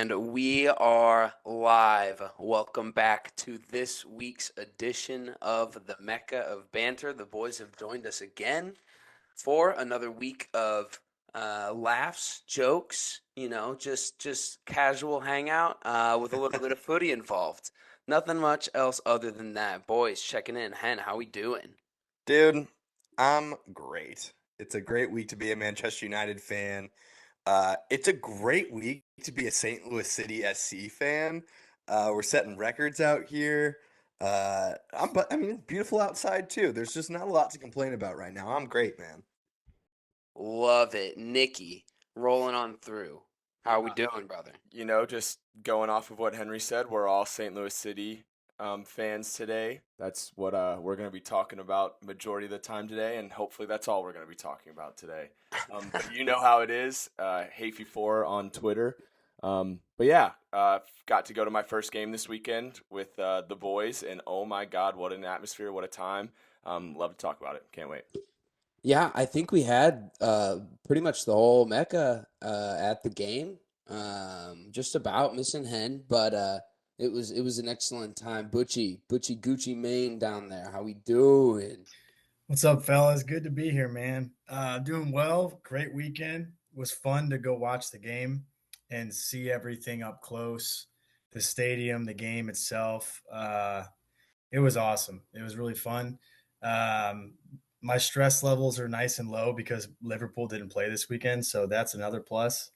And we are live. Welcome back to this week's edition of the Mecca of Banter. The boys have joined us again for another week of laughs, jokes, just casual hangout with a little bit of footy involved. Nothing much else other than that. Boys, checking in. Hen, how we doing? Dude, I'm great. It's a great week to be a Manchester United fan. It's a great week to be a St. Louis City SC fan. We're setting records out here. But I mean, it's beautiful outside too. There's just not a lot to complain about right now. I'm great, man. Love it. Nikki, rolling on through. How we Yeah, doing, brother? just going off of what Henry said, we're all St. Louis City fans today. That's what we're going to be talking about majority of the time today, and hopefully that's all we're going to be talking about today. But you know how it is, Hafey4 on Twitter. But yeah, got to go to my first game this weekend with the boys, and oh my God, what an atmosphere, what a time. Love to talk about it. Can't wait. Yeah, I think we had pretty much the whole Mecca at the game. Just about missing Hen, but it was an excellent time. Butchie Gucci Mane down there. How we doing? What's up, fellas? Good to be here, man. Doing well. Great weekend. Was fun to go watch the game and see everything up close. The stadium, the game itself. It was awesome. It was really fun. Um, my stress levels are nice and low because Liverpool didn't play this weekend, so that's another plus.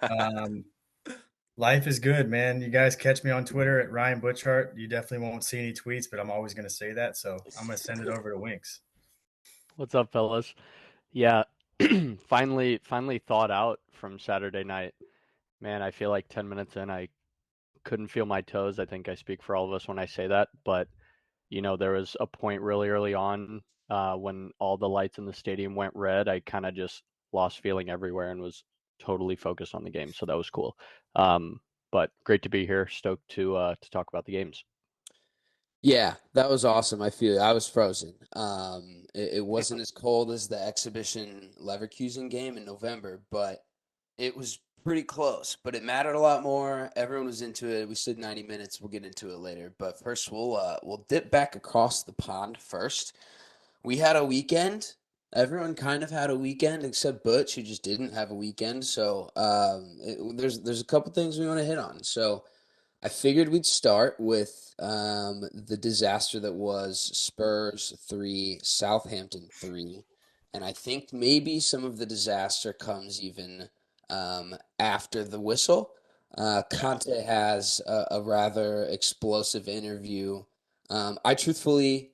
Um, Life is good, man. You guys catch me on Twitter at Ryan Butchart. You definitely won't see any tweets, but I'm always going to say that, so I'm going to send it over to Winks. What's up, fellas? Yeah, finally thawed out from Saturday night. Man, I feel like 10 minutes in, I couldn't feel my toes. I think I speak for all of us when I say that. But, there was a point really early on when all the lights in the stadium went red. I kind of just lost feeling everywhere and was totally focused on the game. So that was cool. But great to be here. Stoked to talk about the games. Yeah, that was awesome. I was frozen. It wasn't as cold as the exhibition Leverkusen game in November, but it was pretty close. But it mattered a lot more. Everyone was into it. We stood 90 minutes. We'll get into it later. But first, we'll dip back across the pond first. We had a weekend. Everyone kind of had a weekend except Butch, who just didn't have a weekend. So there's a couple things we want to hit on. So. I figured we'd start with the disaster that was Spurs 3, Southampton 3. And I think maybe some of the disaster comes even after the whistle. Conte has a rather explosive interview. I truthfully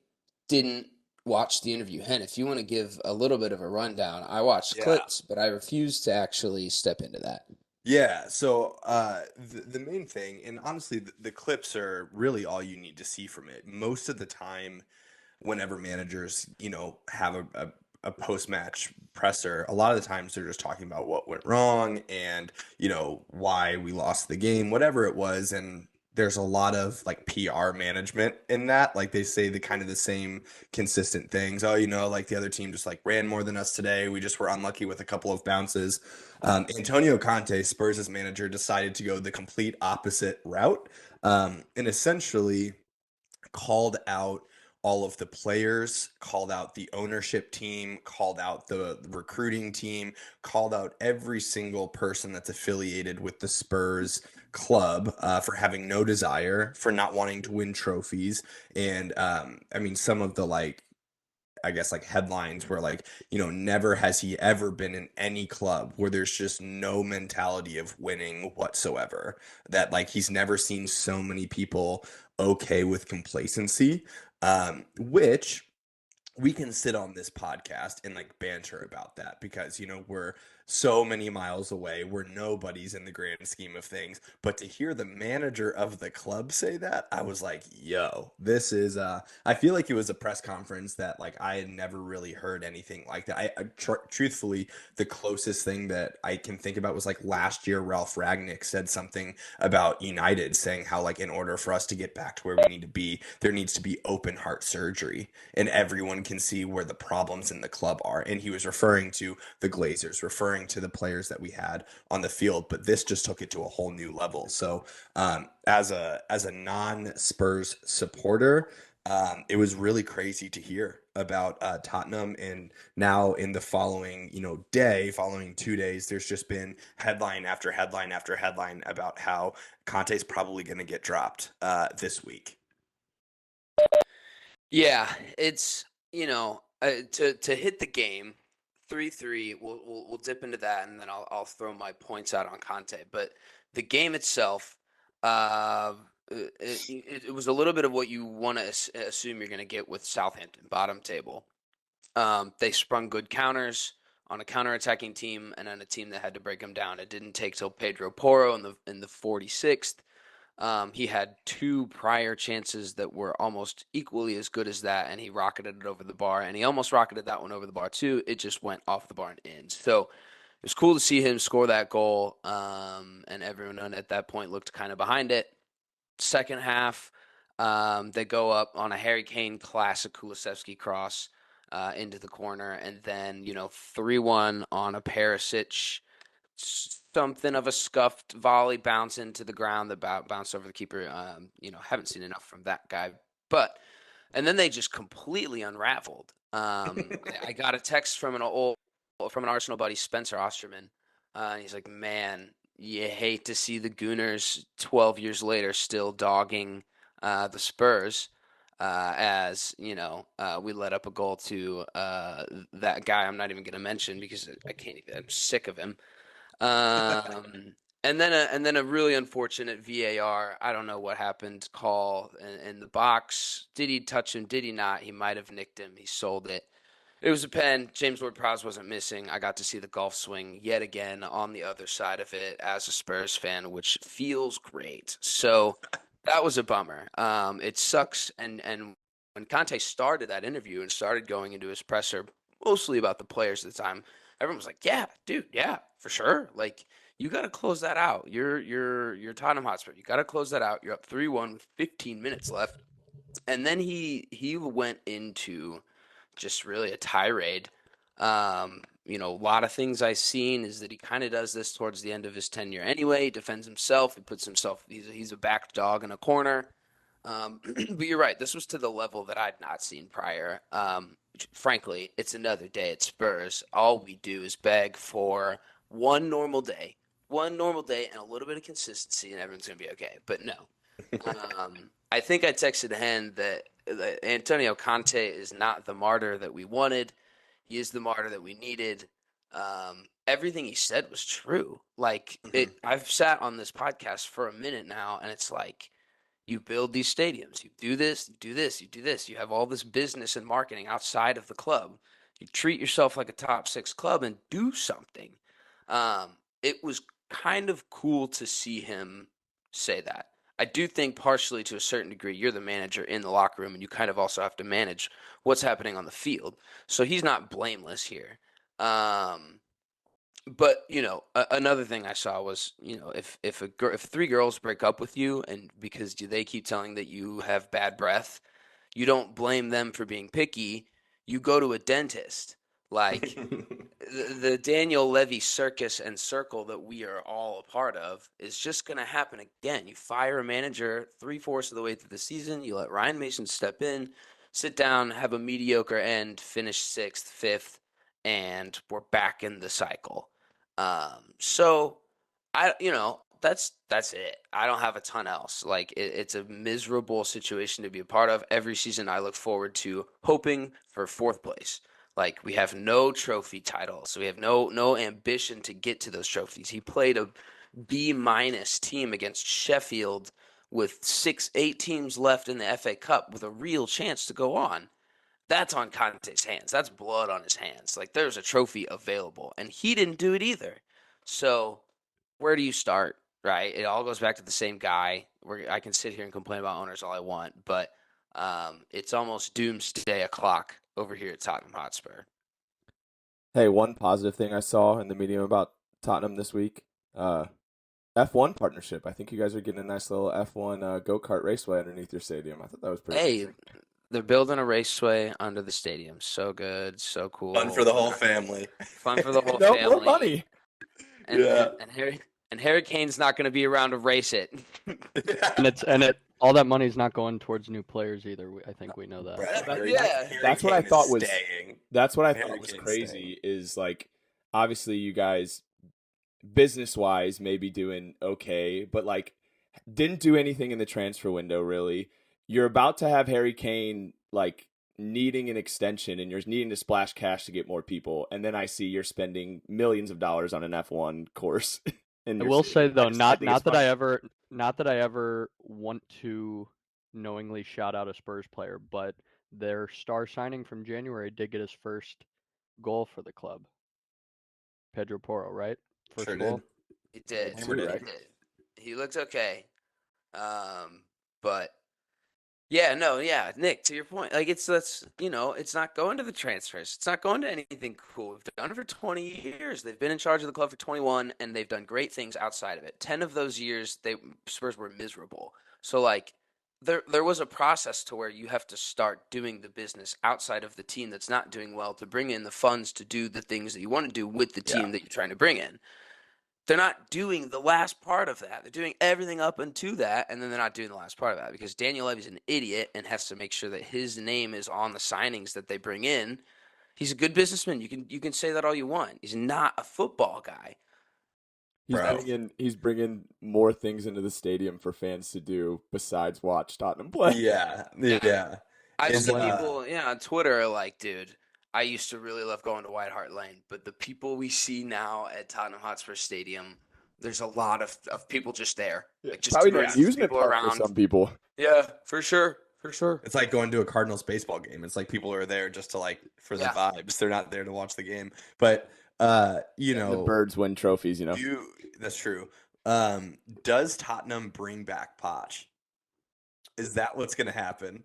didn't watch the interview. Hen, if you want to give a little bit of a rundown, I watched Yeah. clips, but I refuse to actually step into that. Yeah, so the main thing, and honestly, the clips are really all you need to see from it. Most of the time, whenever managers, have a post-match presser, a lot of the times they're just talking about what went wrong and, why we lost the game, whatever it was. And there's a lot of like PR management in that. Like they say the kind of the same consistent things. Oh, like the other team just like ran more than us today. We just were unlucky with a couple of bounces. Antonio Conte, Spurs' manager, decided to go the complete opposite route, and essentially called out all of the players, called out the ownership team, called out the recruiting team, called out every single person that's affiliated with the Spurs club for having no desire, for not wanting to win trophies. And I mean, some of the I guess like headlines were like, never has he ever been in any club where there's just no mentality of winning whatsoever. That like he's never seen so many people okay with complacency, which we can sit on this podcast and like banter about that because we're so many miles away, we're nobodies in the grand scheme of things. But to hear the manager of the club say that, I was like, yo, this is I feel like it was a press conference that like I had never really heard anything like that. Truthfully, the closest thing that I can think about was like last year Ralph Ragnick said something about United, saying how like in order for us to get back to where we need to be, there needs to be open heart surgery and everyone can see where the problems in the club are. And he was referring to the Glazers, referring referring to the players that we had on the field, but this just took it to a whole new level. So as a non-Spurs supporter, it was really crazy to hear about Tottenham. And now in the following, following 2 days, there's just been headline after headline after headline about how Conte's probably going to get dropped this week. Yeah, it's to hit the game 3-3. We'll dip into that, and then I'll throw my points out on Conte. But the game itself, it was a little bit of what you want to assume you're going to get with Southampton, bottom table. They sprung good counters on a counter-attacking team, and on a team that had to break them down. It didn't take till Pedro Porro in the 46th. He had two prior chances that were almost equally as good as that, and he rocketed it over the bar, and he almost rocketed that one over the bar too. It just went off the bar and in. So it was cool to see him score that goal, and everyone at that point looked kind of behind it. Second half, they go up on a Harry Kane classic Kulusevski cross into the corner, and then 3-1 on a Perisic something of a scuffed volley bounce into the ground that bounced over the keeper. Haven't seen enough from that guy, and then they just completely unraveled. I got a text from an Arsenal buddy, Spencer Osterman. He's like, "Man, you hate to see the Gooners 12 years later still dogging the Spurs." As we let up a goal to that guy I'm not even going to mention because I can't even. I'm sick of him. And then a really unfortunate VAR. I don't know what happened. Call in the box. Did he touch him? Did he not? He might have nicked him. He sold it. It was a pen. James Ward-Prowse wasn't missing. I got to see the golf swing yet again on the other side of it as a Spurs fan, which feels great. So that was a bummer. It sucks. And when Conte started that interview and started going into his presser, mostly about the players at the time, everyone was like, "Yeah, dude, yeah, for sure. Like, you got to close that out. You're Tottenham Hotspur. You got to close that out. You're up 3-1 with 15 minutes left." And then he went into just really a tirade. A lot of things I've seen is that he kind of does this towards the end of his tenure anyway. He defends himself. He puts himself. He's a back dog in a corner. But you're right. This was to the level that I'd not seen prior. Frankly, it's another day at Spurs. All we do is beg for one normal day, and a little bit of consistency, and everyone's gonna be okay. But no, I think I texted Hen that Antonio Conte is not the martyr that we wanted. He is the martyr that we needed. Everything he said was true. Like I've sat on this podcast for a minute now, and it's like, you build these stadiums, you do this, you do this, you do this. You have all this business and marketing outside of the club. You treat yourself like a top 6 club and do something. It was kind of cool to see him say that. I do think partially to a certain degree, you're the manager in the locker room and you kind of also have to manage what's happening on the field. So he's not blameless here. But another thing I saw was, if 3 girls break up with you and because they keep telling that you have bad breath, you don't blame them for being picky. You go to a dentist. Like the Daniel Levy circus and circle that we are all a part of is just going to happen again. You fire a manager 3/4 of the way through the season. You let Ryan Mason step in, sit down, have a mediocre end, finish 6th, 5th, and we're back in the cycle. So that's it. I don't have a ton else. Like it's a miserable situation to be a part of. Every season I look forward to hoping for 4th place. Like we have no trophy title, so we have no ambition to get to those trophies. He played a B- team against Sheffield with 8 teams left in the FA Cup with a real chance to go on. That's on Conte's hands. That's blood on his hands. Like there's a trophy available, and he didn't do it either. So where do you start? Right? It all goes back to the same guy. I can sit here and complain about owners all I want, but it's almost doomsday o'clock over here at Tottenham Hotspur. Hey, one positive thing I saw in the medium about Tottenham this week, F1 partnership. I think you guys are getting a nice little F1 go-kart raceway underneath your stadium. I thought that was pretty Hey, interesting. They're building a raceway under the stadium. So good, so Fun for the cool. whole family. Fun for the whole No more family. money. And Yeah. Harry Kane's not going to be around to race it. And all that money's not going towards new players either. I think we know that. Bro, That- Yeah. That's what I Kane is thought was staying. That's what I Harry thought was Kane's crazy is like obviously you guys business wise may be doing okay, but like didn't do anything in the transfer window really. You're about to have Harry Kane like needing an extension and you're needing to splash cash to get more people, and then I see you're spending millions of dollars on an F1 course. In I your will city. say though, I think not it's that I funny. ever want to knowingly shout out a Spurs player, but their star signing from January did get his first goal for the club. Pedro Porro, right? First Sure goal. did. He did. Hammered it. He did. He looked okay. But yeah, no, yeah, Nick, to your point, like it's not going to the transfers. It's not going to anything cool. We've done it for 20 years. They've been in charge of the club for 21, and they've done great things outside of it. 10 of those years, Spurs were miserable. So like, there was a process to where you have to start doing the business outside of the team that's not doing well to bring in the funds to do the things that you want to do with the team that you're trying to bring in. They're not doing the last part of that. They're doing everything up until that, and then they're not doing the last part of that because Daniel Levy's an idiot and has to make sure that his name is on the signings that they bring in. He's a good businessman. You can say that all you want. He's not a football guy. Bro. He's bringing more things into the stadium for fans to do besides watch Tottenham play. Yeah. I've Is, seen people, on Twitter are like, dude, I used to really love going to White Hart Lane, but the people we see now at Tottenham Hotspur Stadium, there's a lot of people just there. Like just Probably an tourists, amusement people park for around. some people. Yeah, for sure. For sure. it's like going to a Cardinals baseball game. It's like people are there just to like for the Yeah. vibes. They're not there to watch the game. But And the birds win trophies, that's true. Does Tottenham bring back Poch? Is that what's going to happen?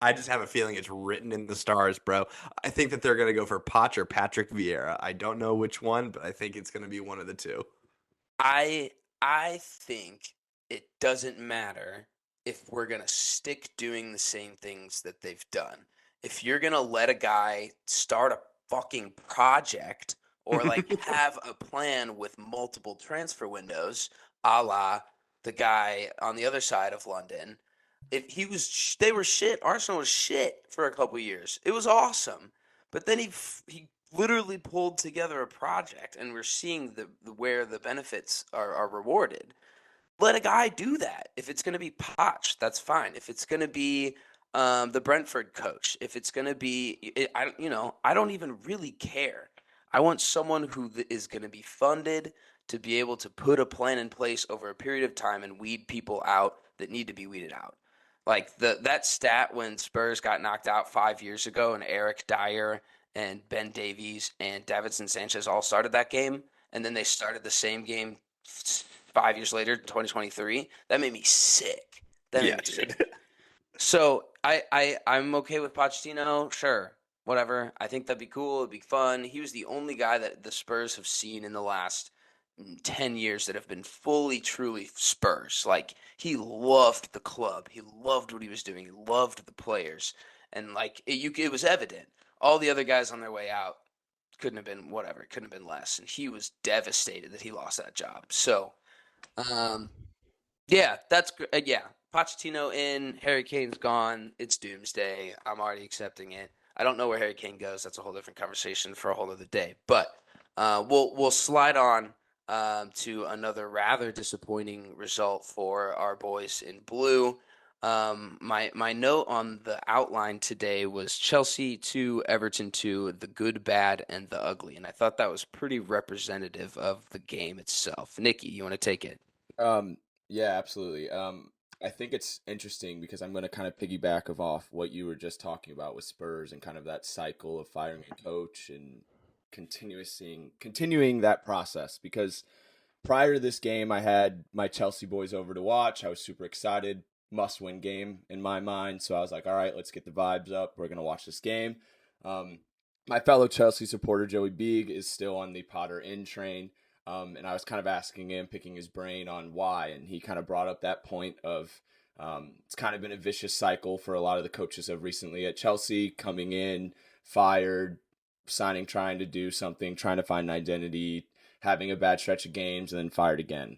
I just have a feeling it's written in the stars, bro. I think that they're going to go for Poch or Patrick Vieira. I don't know which one, but I think it's going to be one of the two. I think it doesn't matter if we're gonna stick doing the same things that they've done. If you're gonna let a guy start a fucking project or like have a plan with multiple transfer windows, a la the guy on the other side of London. If they were shit. Arsenal was shit for a couple years. It was awesome, but then he literally pulled together a project, and we're seeing where the benefits are rewarded. Let a guy do that. If it's going to be Poch, that's fine. If it's going to be the Brentford coach, if it's going to be, I don't even really care. I want someone who is going to be funded to be able to put a plan in place over a period of time and weed people out that need to be weeded out. Like that stat when Spurs got knocked out 5 years ago and Eric Dyer and Ben Davies and Davinson Sanchez all started that game, and then they started the same game 5 years later, 2023. That made me sick. That made me sick. So I'm okay with Pochettino. Sure, whatever. I think that'd be cool. It'd be fun. He was the only guy that the Spurs have seen in the last 10 years that have been fully, truly Spurs. Like, he loved the club. He loved what he was doing. He loved the players. And, like, it was evident. All the other guys on their way out couldn't have been whatever. It couldn't have been less. And he was devastated that he lost that job. So, yeah, that's yeah. Pochettino in, Harry Kane's gone. It's doomsday. I'm already accepting it. I don't know where Harry Kane goes. That's a whole different conversation for a whole other day. But we'll slide on to another rather disappointing result for our boys in blue. My note on the outline today was Chelsea 2, Everton 2, the good, bad, and the ugly. And I thought that was pretty representative of the game itself. Nikki, you want to take it? Yeah, absolutely. I think it's interesting because I'm going to kind of piggyback off what you were just talking about with Spurs and kind of that cycle of firing a coach and continuing that process. Because prior to this game, I had my Chelsea boys over to watch. I was super excited, must-win game in my mind. So I was like, all right, let's get the vibes up. We're going to watch this game. My fellow Chelsea supporter, Joey Beeg, is still on the Potter in train. And I was kind of asking him, picking his brain on why. And he kind of brought up that point of It's kind of been a vicious cycle for a lot of the coaches of recently at Chelsea, coming in, fired, signing, trying to do something, trying to find an identity, having a bad stretch of games, and then fired again.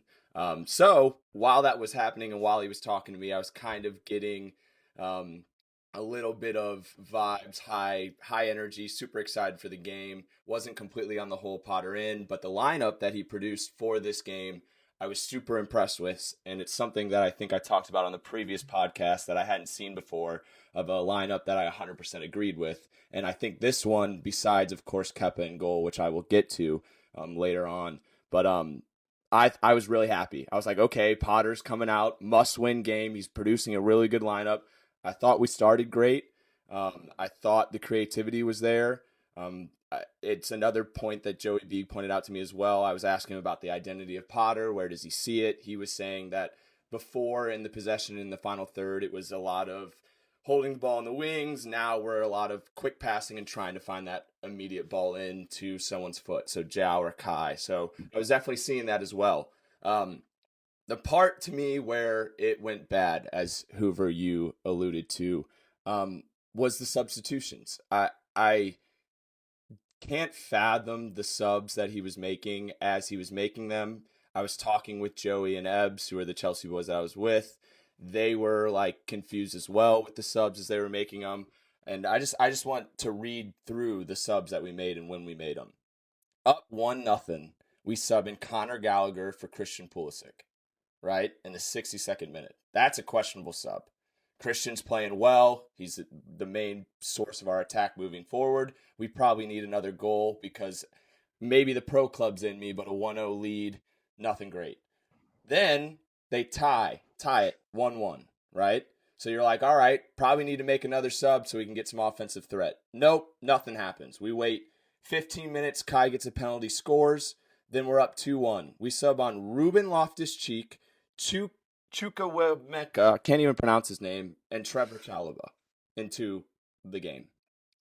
So while that was happening and while he was talking to me, I was kind of getting a little bit of vibes, high energy, super excited for the game. Wasn't completely on the whole Potter in, but the lineup that he produced for this game, I was super impressed with, and it's something that I think I talked about on the previous podcast that I hadn't seen before, of a lineup that I 100% agreed with. And I think this one, besides of course Kepa in goal, which I will get to later on, but I was really happy. I was like, okay, Potter's coming out, must-win game. He's producing a really good lineup. I thought we started great. I thought the creativity was there. It's another point that Joey B pointed out to me as well. I was asking him about the identity of Potter. Where does he see it? He was saying that before in the possession in the final third, it was a lot of holding the ball in the wings. Now we're a lot of quick passing and trying to find that immediate ball into someone's foot. So Jao or Kai. So I was definitely seeing that as well. The part to me where it went bad, as Hoover, you alluded to, was the substitutions. I can't fathom the subs that he was making as he was making them. I was talking with Joey and Ebbs, who are the Chelsea boys that I was with. They were like confused as well with the subs as they were making them. And I just want to read through the subs that we made and when we made them. Up 1-0, we sub in Conor Gallagher for Christian Pulisic, right? In the 62nd minute. That's a questionable sub. Christian's playing well. He's the main source of our attack moving forward. We probably need another goal because maybe the pro club's in me, but a 1-0 lead, nothing great. Then they tie it 1-1, right? So you're like, all right, probably need to make another sub so we can get some offensive threat. Nope, nothing happens. We wait 15 minutes, Kai gets a penalty, scores. Then we're up 2-1. We sub on Ruben Loftus-Cheek, Mecca, can't even pronounce his name, and Trevor Chalobah into the game.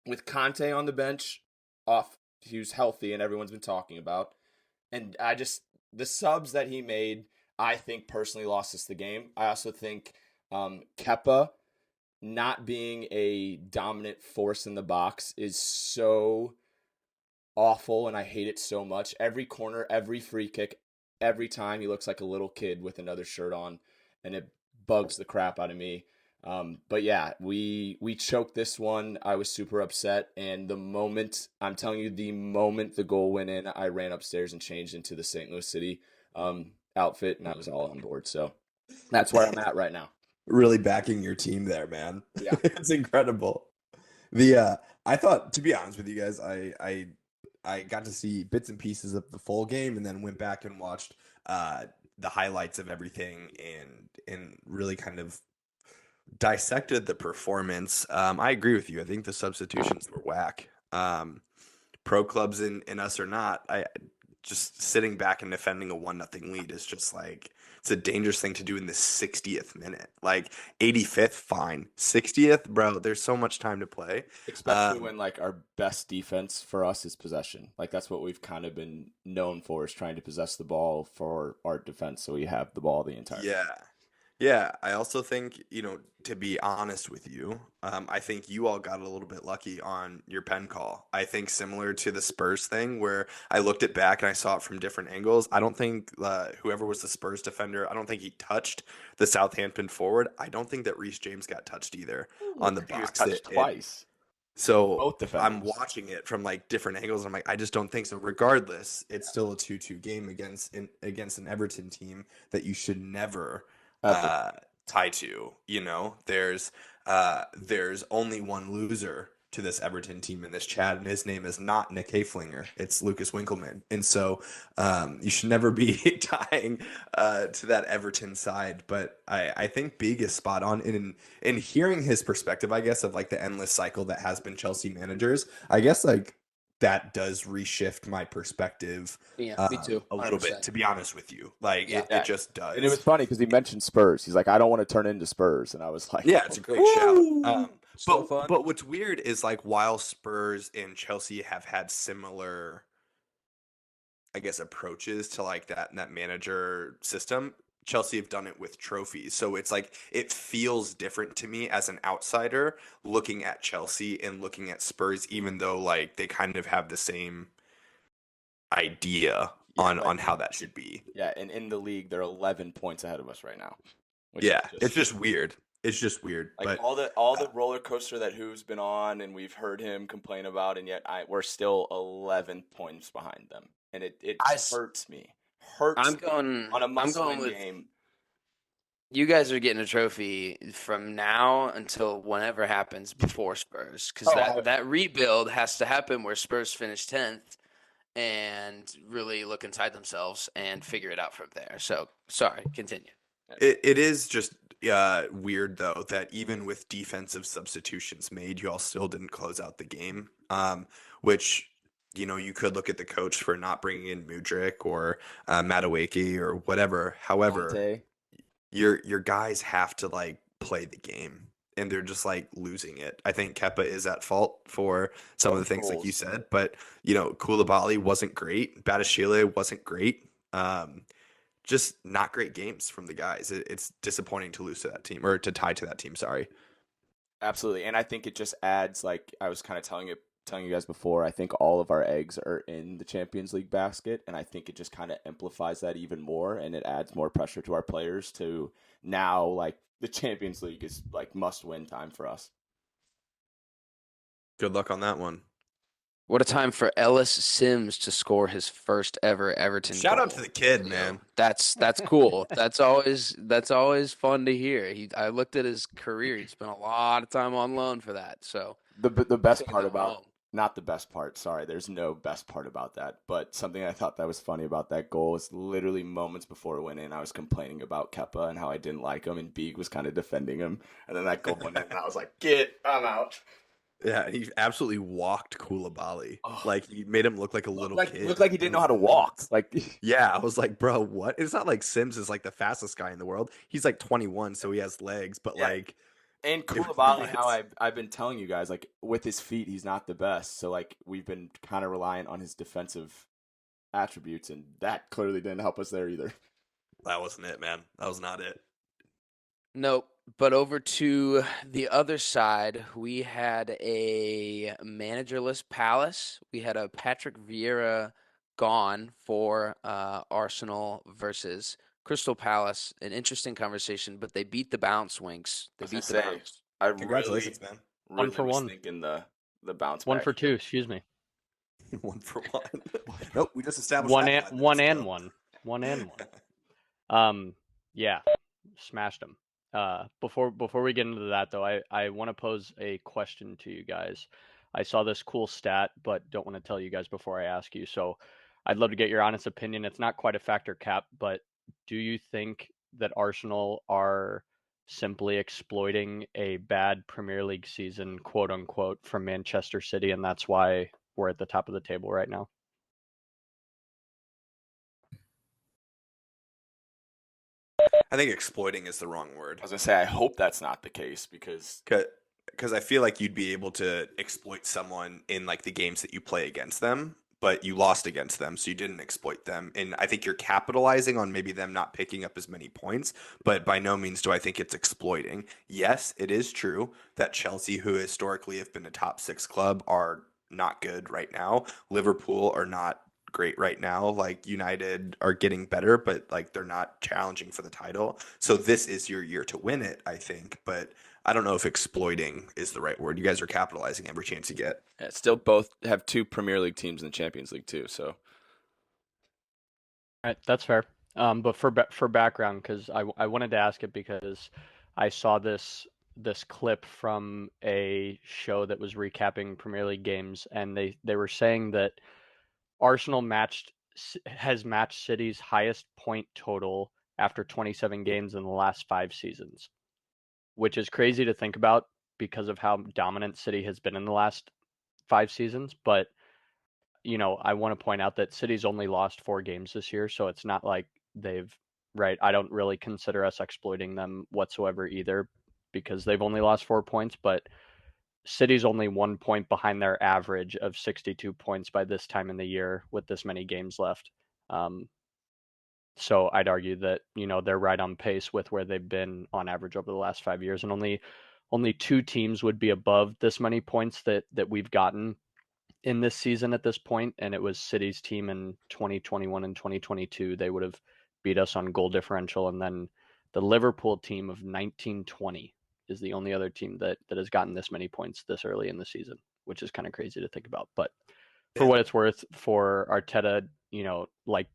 With Conte on the bench, he was healthy and everyone's been talking about. And the subs that he made, I think personally lost us the game. I also think Kepa not being a dominant force in the box is so awful, and I hate it so much. Every corner, every free kick, every time he looks like a little kid with another shirt on, and it bugs the crap out of me. But yeah, we choked this one. I was super upset, and the moment the goal went in, I ran upstairs and changed into the St. Louis City outfit, and I was all on board. So that's where I'm at right now. Really backing your team there, man. Yeah. It's incredible. I thought, to be honest with you guys, I got to see bits and pieces of the full game and then went back and watched the highlights of everything and really kind of dissected the performance. I agree with you. I think the substitutions were whack. Pro clubs in us or not, I just sitting back and defending a 1-0 lead is just like, it's a dangerous thing to do in the 60th minute. Like 85th, fine. 60th, bro, there's so much time to play. Especially when like our best defense for us is possession. Like that's what we've kind of been known for, is trying to possess the ball for our defense so we have the ball the entire time. Yeah, I also think, to be honest with you, I think you all got a little bit lucky on your pen call. I think similar to the Spurs thing where I looked it back and I saw it from different angles. I don't think whoever was the Spurs defender, I don't think he touched the Southampton forward. I don't think that Reece James got touched either on the box. He was touched twice. So Both defenders. I'm watching it from like different angles. And I'm like, I just don't think so. Regardless, it's still a 2-2 game against an Everton team that you should never tie to. There's only one loser to this Everton team in this chat, and his name is not Nick Hayflinger. It's Lucas Winkelmann. And so you should never be tying to that Everton side. But I think Big is spot on in hearing his perspective, I guess, of like the endless cycle that has been Chelsea managers. I guess like that does reshift my perspective me too, a little bit, to be honest with you. Like it just does. And it was funny because he mentioned Spurs. He's like, I don't want to turn into Spurs. And I was like, yeah, it's a great shout. So fun. But what's weird is like while Spurs and Chelsea have had similar, I guess, approaches to like that manager system, Chelsea have done it with trophies. So it's like it feels different to me as an outsider looking at Chelsea and looking at Spurs, even though like they kind of have the same idea Yeah, on but how that should be. yeah, and in the league, they're 11 points ahead of us right now, which is Yeah, it's just just weird. It's just weird. like But all uh, the roller coaster that Who's been on, and we've heard him complain about, and yet we're still 11 points behind them, and it I s- hurts me, hurts I'm me going. on a I'm going must-win with game. you guys are getting a trophy from now until whenever happens before Spurs, because Oh, that rebuild has to happen where Spurs finish 10th and really look inside themselves and figure it out from there. So sorry, continue. it is just weird though that even with defensive substitutions made, you all still didn't close out the game. Which you could look at the coach for not bringing in Mudryk or Madueke or whatever. However, Conte. your guys have to like play the game, and they're just like losing it. I think Kepa is at fault for some of the Both things like you goals. said, but Koulibaly wasn't great. Batashile wasn't great. Just not great games from the guys. It's disappointing to lose to that team or to tie to that team. Sorry. Absolutely, and I think it just adds, like I was kind of telling you guys before. I think all of our eggs are in the Champions League basket, and I think it just kind of amplifies that even more, and it adds more pressure to our players to now like the Champions League is like must win time for us. Good luck on that one. What a time for Ellis Sims to score his first ever Everton Shout goal. out to the kid, You man. know, that's cool. That's always fun to hear. I looked at his career. He spent a lot of time on loan for that. So The he's best gonna part go about home. not the best part, sorry, there's no best part about that, but something I thought that was funny about that goal was literally moments before it went in, I was complaining about Kepa and how I didn't like him, and Beeg was kind of defending him, and then that goal went in, and I was like, I'm out. Yeah, he absolutely walked Koulibaly. Oh, Like he made him look like a little looked kid. like he It didn't know was how to walk. nuts. Like, Yeah, I was like, bro, what? It's not like Sims is like the fastest guy in the world. He's like 21, so he has legs, but yeah. like And it was Koulibaly, how nuts. I've been telling you guys, like with his feet, he's not the best. So like we've been kind of reliant on his defensive attributes, and that clearly didn't help us there either. That wasn't it, man. That was not it. Nope. But over to the other side, we had a managerless Palace. We had a Patrick Vieira gone for Arsenal versus Crystal Palace. An interesting conversation, but they beat the Bounce Winks. I They was gonna beat the say, Bounce. I Congratulations, man. One really for was one. thinking the bounce One back for two, here. excuse me. One for one. Nope, we just established One that and 5 minutes one and ago. one. One and one. Yeah, smashed them. Before we get into that though, I want to pose a question to you guys. I saw this cool stat, but don't want to tell you guys before I ask you. So, I'd love to get your honest opinion. It's not quite a factor cap, but do you think that Arsenal are simply exploiting a bad Premier League season, quote unquote, from Manchester City, and that's why we're at the top of the table right now? I think exploiting is the wrong word. I was gonna say, I hope that's not the case because Because I feel like you'd be able to exploit someone in like the games that you play against them, but you lost against them, so you didn't exploit them. And I think you're capitalizing on maybe them not picking up as many points, but by no means do I think it's exploiting. Yes, it is true that Chelsea, who historically have been a top 6 club, are not good right now. Liverpool are not great right now. Like United are getting better, but like they're not challenging for the title. So this is your year to win it, I think, but I don't know if exploiting is the right word. You guys are capitalizing every chance you get. still both have two Premier League teams in the Champions League too. So Right, that's fair. But for background, because I wanted to ask it because I saw this clip from a show that was recapping Premier League games, and they were saying that Arsenal has matched City's highest point total after 27 games in the last 5 seasons, which is crazy to think about because of how dominant City has been in the last 5 seasons. But I want to point out that City's only lost 4 games this year, so it's not like they've right. I don't really consider us exploiting them whatsoever either because they've only lost 4 points, but City's only 1 point behind their average of 62 points by this time in the year with this many games left. Um, So I'd argue that, they're right on pace with where they've been on average over the last 5 years. And only two teams would be above this many points that we've gotten in this season at this point, and it was City's team in 2021 and 2022. They would have beat us on goal differential, and then the Liverpool team of 1920 is the only other team that has gotten this many points this early in the season, which is kind of crazy to think about. But for Yeah. what it's worth, for Arteta, like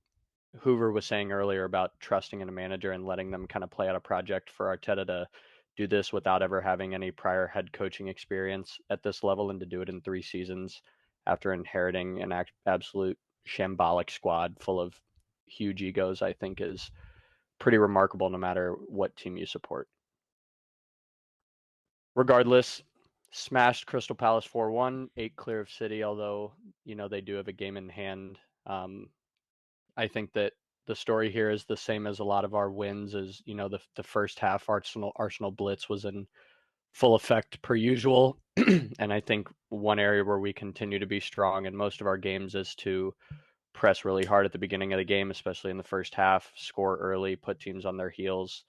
Hoover was saying earlier about trusting in a manager and letting them kind of play out a project, for Arteta to do this without ever having any prior head coaching experience at this level, and to do it in 3 seasons after inheriting an absolute shambolic squad full of huge egos, I think is pretty remarkable no matter what team you support. Regardless, smashed Crystal Palace 4-1, 8 clear of City, although, they do have a game in hand. I think that the story here is the same as a lot of our wins. Is the first half Arsenal blitz was in full effect per usual, and I think one area where we continue to be strong in most of our games is to press really hard at the beginning of the game, especially in the first half, score early, put teams on their heels,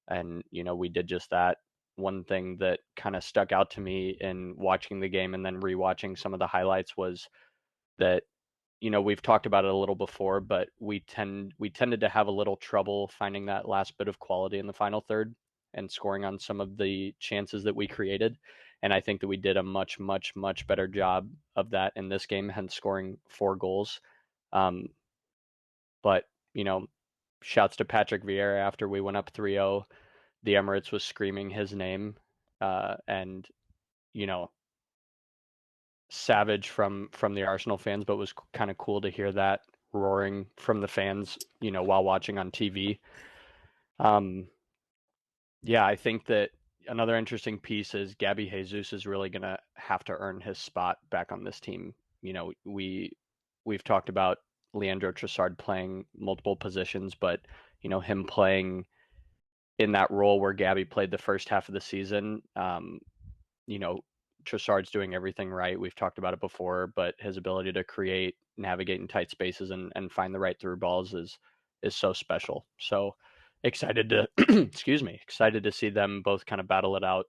and we did just that. One thing that kind of stuck out to me in watching the game and then rewatching some of the highlights was that we've talked about it a little before, but we tended to have a little trouble finding that last bit of quality in the final third and scoring on some of the chances that we created. And I think that we did a much, much, much better job of that in this game, hence scoring 4 goals. But, shouts to Patrick Vieira after we went up 3-0. The Emirates was screaming his name, and, savage from the Arsenal fans, but was kind of cool to hear that roaring from the fans, while watching on TV. Yeah, I think that another interesting piece is Gabby Jesus is really going to have to earn his spot back on this team. We've talked about Leandro Trossard playing multiple positions, but him playing in that role where Gabby played the first half of the season, you know, Trossard's doing everything right. We've talked about it before, but his ability to create, navigate in tight spaces, and find the right through balls is so special. So excited to excuse me, excited to see them both kind of battle it out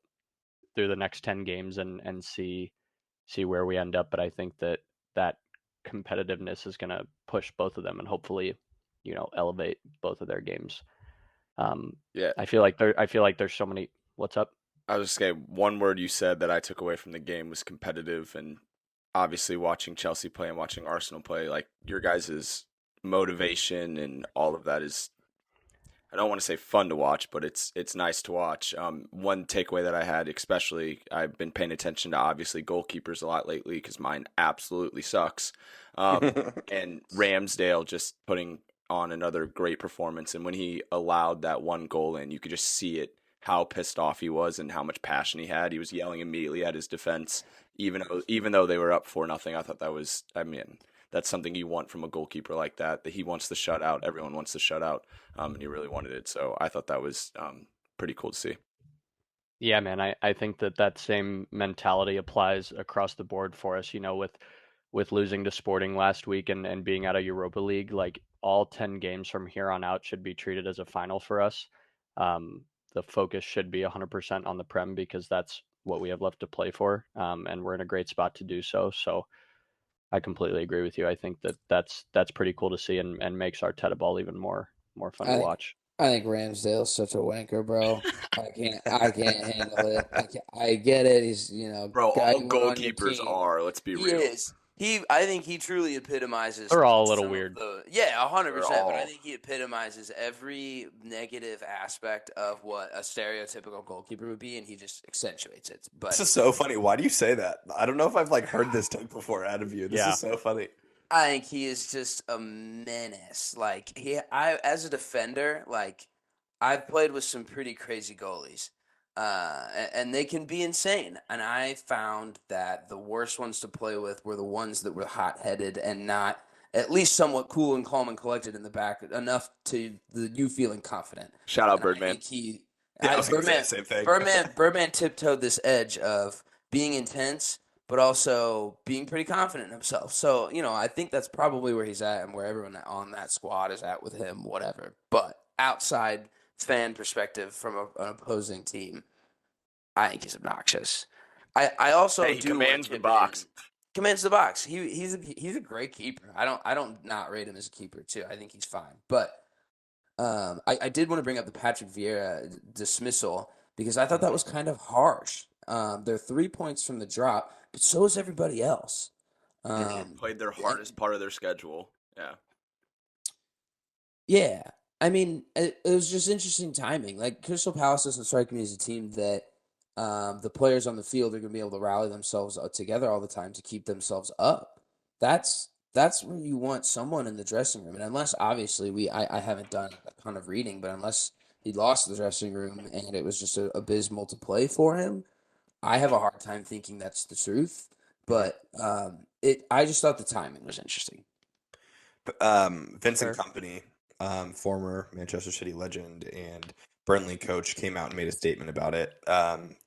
through the next 10 games and see where we end up. But I think that competitiveness is going to push both of them and hopefully, elevate both of their games. Yeah, I feel like there's so many. What's up? I was just saying one word you said that I took away from the game was competitive, and obviously watching Chelsea play and watching Arsenal play, like your guys' motivation and all of that is, I don't want to say fun to watch, but it's nice to watch. One takeaway that I had, especially, I've been paying attention to obviously goalkeepers a lot lately because mine absolutely sucks. And Ramsdale just putting on another great performance. And when he allowed that one goal in, you could just see it, how pissed off he was and how much passion he had. He was yelling immediately at his defense, even though they were up 4-0. I thought that was, I mean, that's something you want from a goalkeeper like that. That he wants the shutout. Everyone wants the shutout, and he really wanted it. So I thought that was pretty cool to see. Yeah, man, I think that same mentality applies across the board for us, with losing to Sporting last week and being out of Europa League, like all 10 games from here on out should be treated as a final for us. The focus should be 100% on the Prem because that's what we have left to play for, and we're in a great spot to do so. So I completely agree with you. I think that's pretty cool to see and makes Arteta ball even more fun to I think watch. I think Ramsdale's such a wanker, bro. I can't handle it. I get it. He's Bro, guy all you want on your goalkeepers team. are. Let's be He real. is. I think he truly epitomizes They're all a little some of weird. the They're 100%. But I all. think he epitomizes every negative aspect of what a stereotypical goalkeeper would be, and he just accentuates it. This But is so funny. Why do you say that? I don't know if I've heard this take before out of you. This Yeah. is so funny. I think he is just a menace. As a defender, I've played with some pretty crazy goalies, and they can be insane. And I found that the worst ones to play with were the ones that were hot-headed and not at least somewhat cool and calm and collected in the back enough to you feeling confident. Shout out And I Birdman. think he, Yeah, I I, was gonna say the Birdman, same thing. Birdman tiptoed this edge of being intense but also being pretty confident in himself. So, I think that's probably where he's at and where everyone on that squad is at with him, whatever. But outside fan perspective from an opposing team, I think he's obnoxious. I also Hey, he do want commands to the chip in. box. Commands the box. He's a great keeper. I don't not rate him as a keeper too. I think he's fine. But I did want to bring up the Patrick Vieira dismissal because I thought that was kind of harsh. They're 3 points from the drop, but so is everybody else. Played their and- hardest part of their schedule. Yeah. Yeah, I mean, it was just interesting timing. Like Crystal Palace doesn't strike me as a team that the players on the field are going to be able to rally themselves together all the time to keep themselves up. That's where you want someone in the dressing room, and unless obviously I haven't done a ton of reading, but unless he lost the dressing room and it was just abysmal to play for him, I have a hard time thinking that's the truth. Mhm. But I just thought the timing was interesting. Vincent Fair. Company, former Manchester City legend and Burnley coach, came out and made a statement about it.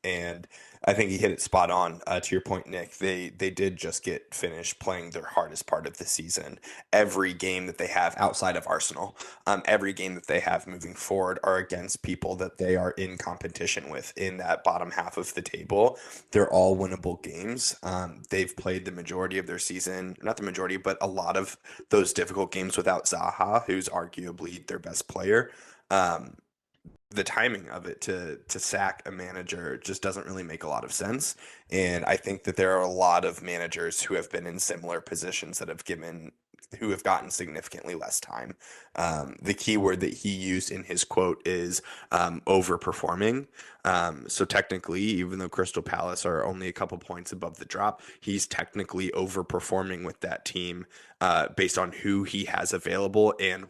And I think he hit it spot on. To your point, Nick, they did just get finished playing their hardest part of the season. Every game that they have outside of Arsenal, every game that they have moving forward are against people that they are in competition with in that bottom half of the table. They're all winnable games. They've played the majority of their season, not the majority, but a lot of those difficult games without Zaha, who's arguably their best player. Um, the timing of it to sack a manager just doesn't really make a lot of sense. And I think that there are a lot of managers who have been in similar positions that who have gotten significantly less time. The key word that he used in his quote is overperforming. So technically, even though Crystal Palace are only a couple points above the drop, he's technically overperforming with that team based on who he has available and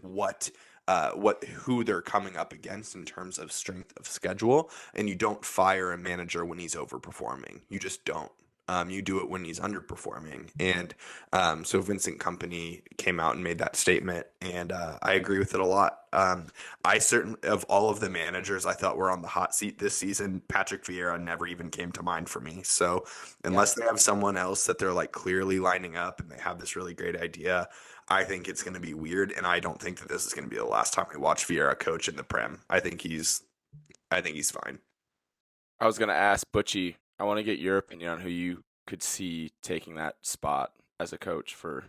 who they're coming up against in terms of strength of schedule. And you don't fire a manager when he's overperforming. You just don't. You do it when he's underperforming. And so Vincent Company came out and made that statement, and I agree with it a lot. I certainly, of all of the managers I thought were on the hot seat this season, Patrick Vieira never even came to mind for me. So unless they have someone else that they're like clearly lining up and they have this really great idea, I think it's going to be weird, and I don't think that this is going to be the last time we watch Vieira coach in the Prem. I think he's fine. I was gonna ask Butchie. I want to get your opinion on who you could see taking that spot as a coach for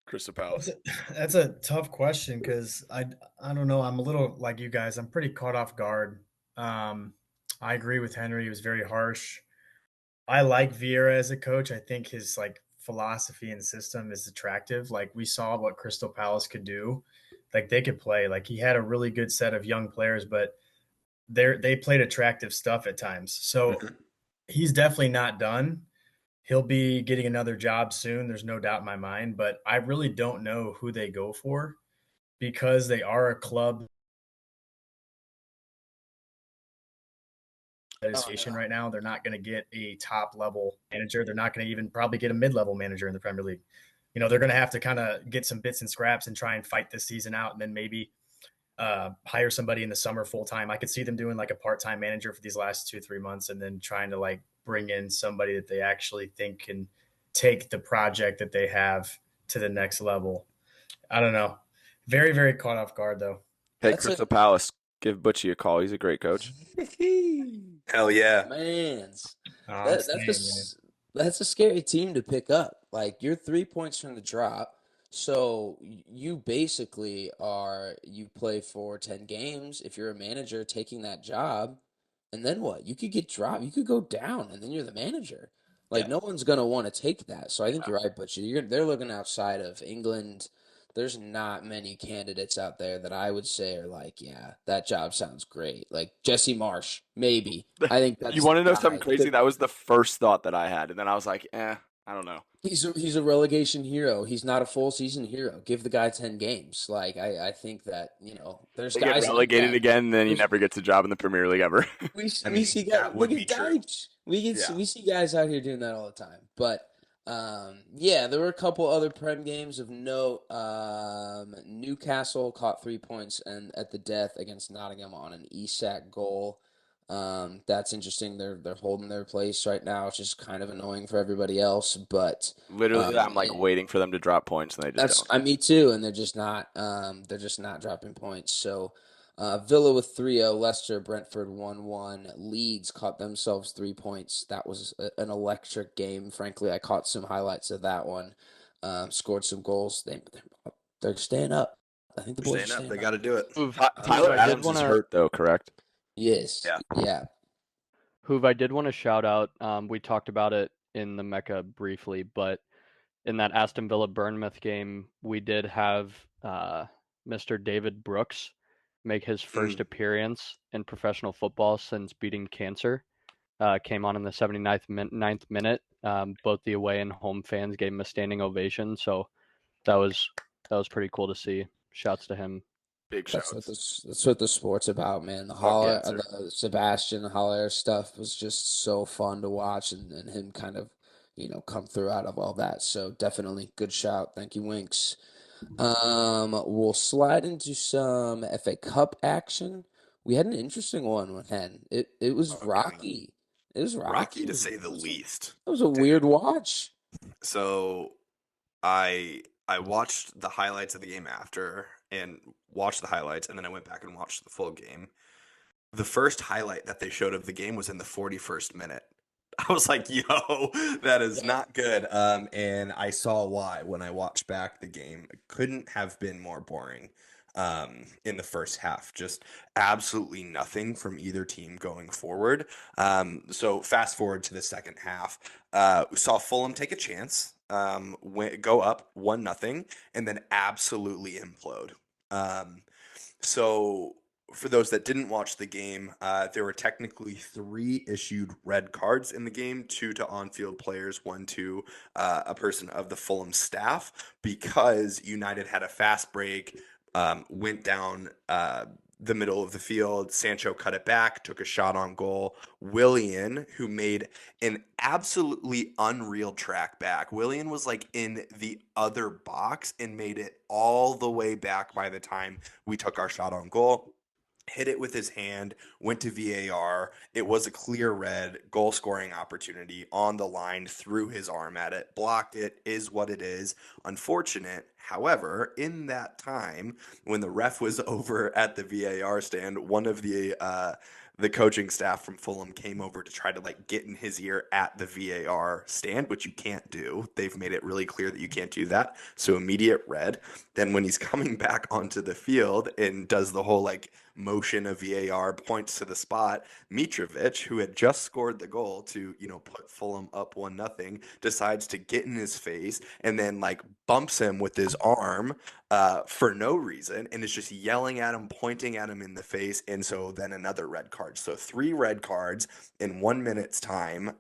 Crystal Palace. That's a tough question because I don't know. I'm a little like you guys. I'm pretty caught off guard. Um, I agree with Henry. He was very harsh. I like Vieira as a coach. I think his like philosophy and system is attractive. Like we saw what Crystal Palace could do. Like they could play. Like he had a really good set of young players, but they played attractive stuff at times. So Mhm. he's definitely not done. He'll be getting another job soon. There's no doubt in my mind, but I really don't know who they go for because they are a club Oh association no. right now. They're not going to get a top level manager. They're not going to even probably get a mid level manager in the Premier League. They're going to have to kind of get some bits and scraps and try and fight this season out, and then maybe hire somebody in the summer full time. I could see them doing like a part time manager for these last 2-3 months, and then trying to like bring in somebody that they actually think can take the project that they have to the next level. I don't know. Very, very caught off guard though. Hey, That's a Crystal Palace, give Butchie a call. He's a great coach. Hell yeah. man's I'm that that's a staying, man. s- that's a scary team to pick up. Like you're 3 points from the drop, so you basically you play for 10 games. If you're a manager taking that job, and then what? You could get dropped. You could go down, and then you're the manager. Like Yeah. no one's gonna want to take that. So I think you're right, but they're looking outside of England. There's not many candidates out there that I would say are like, yeah, that job sounds great. Like Jesse Marsh, maybe. I think You that's want the to know something guy. crazy? That was the first thought that I had, and then I was like, I don't know. He's a relegation hero. He's not a full season hero. Give the guy 10 games. Like I think that there's They get guys like relegated that. again, and then he There's never gets a job in the Premier League ever. I we mean, see guys. that Look would at be true. Deitch. Yeah. We see guys out here doing that all the time. But yeah, there were a couple other Prem games of note. Newcastle caught 3 points and at the death against Nottingham on an Isak goal. That's interesting. They're holding their place right now, which is kind of annoying for everybody else. But Literally, I'm like waiting for them to drop points, and they just that's don't. me too, and they're just not dropping points. So Villa with 3-0, Leicester, Brentford 1-1, Leeds caught themselves 3 points. That was an electric game. Frankly, I caught some highlights of that one. Scored some goals. They're staying up. I think the They're boys are staying up. staying They up. got to do it. Who've Tyler I did Adams want is to hurt though, correct? Yes, Yeah. yeah. shout out. We talked about it in the Mecca briefly, but in that Aston Villa Bournemouth game, we did have Mr. David Brooks make his first appearance in professional football since beating cancer. Came on in the 79th minute. Both the away and home fans gave him a standing ovation, so that was pretty cool to see. Shouts to him. Big shouts. That's what the sport's about, man. Fuck cancer. The Sebastian Haller stuff was just so fun to watch, and him kind of, come through out of all that. So definitely good shout. Thank you, Winks. We'll slide into some FA Cup action. We had an interesting one with Hen. It was Oh, man. rocky. It was Rocky rocky. to say the least. It was a weird watch. So I watched the highlights of the game after and watched the highlights, and then I went back and watched the full game. The first highlight that they showed of the game was in the 41st minute. I was like, yo, that is not good. And I saw why when I watched back the game. It couldn't have been more boring in the first half. Just absolutely nothing from either team going forward. So fast forward to the second half. We saw Fulham take a chance, go up 1-0, and then absolutely implode. So for those that didn't watch the game, there were technically 3 issued red cards in the game, 2 to on-field players, 1 to a person of the Fulham staff, because United had a fast break, went down the middle of the field. Sancho cut it back, took a shot on goal. Willian, who made an absolutely unreal track back. Willian was like in the other box and made it all the way back by the time we took our shot on goal. Hit it with his hand, went to VAR. It was a clear red goal scoring opportunity on the line, threw his arm at it, blocked it, is what it is. Unfortunate. However, in that time, when the ref was over at the VAR stand, one of the coaching staff from Fulham came over to try to like get in his ear at the VAR stand, which you can't do. They've made it really clear that you can't do that. So immediate red. Then when he's coming back onto the field and does the whole like motion of VAR, points to the spot, Mitrovic, who had just scored the goal to, put Fulham up 1-0, decides to get in his face and then like bumps him with his arm for no reason and is just yelling at him, pointing at him in the face. And so then another red card. So 3 red cards in 1 minute's time.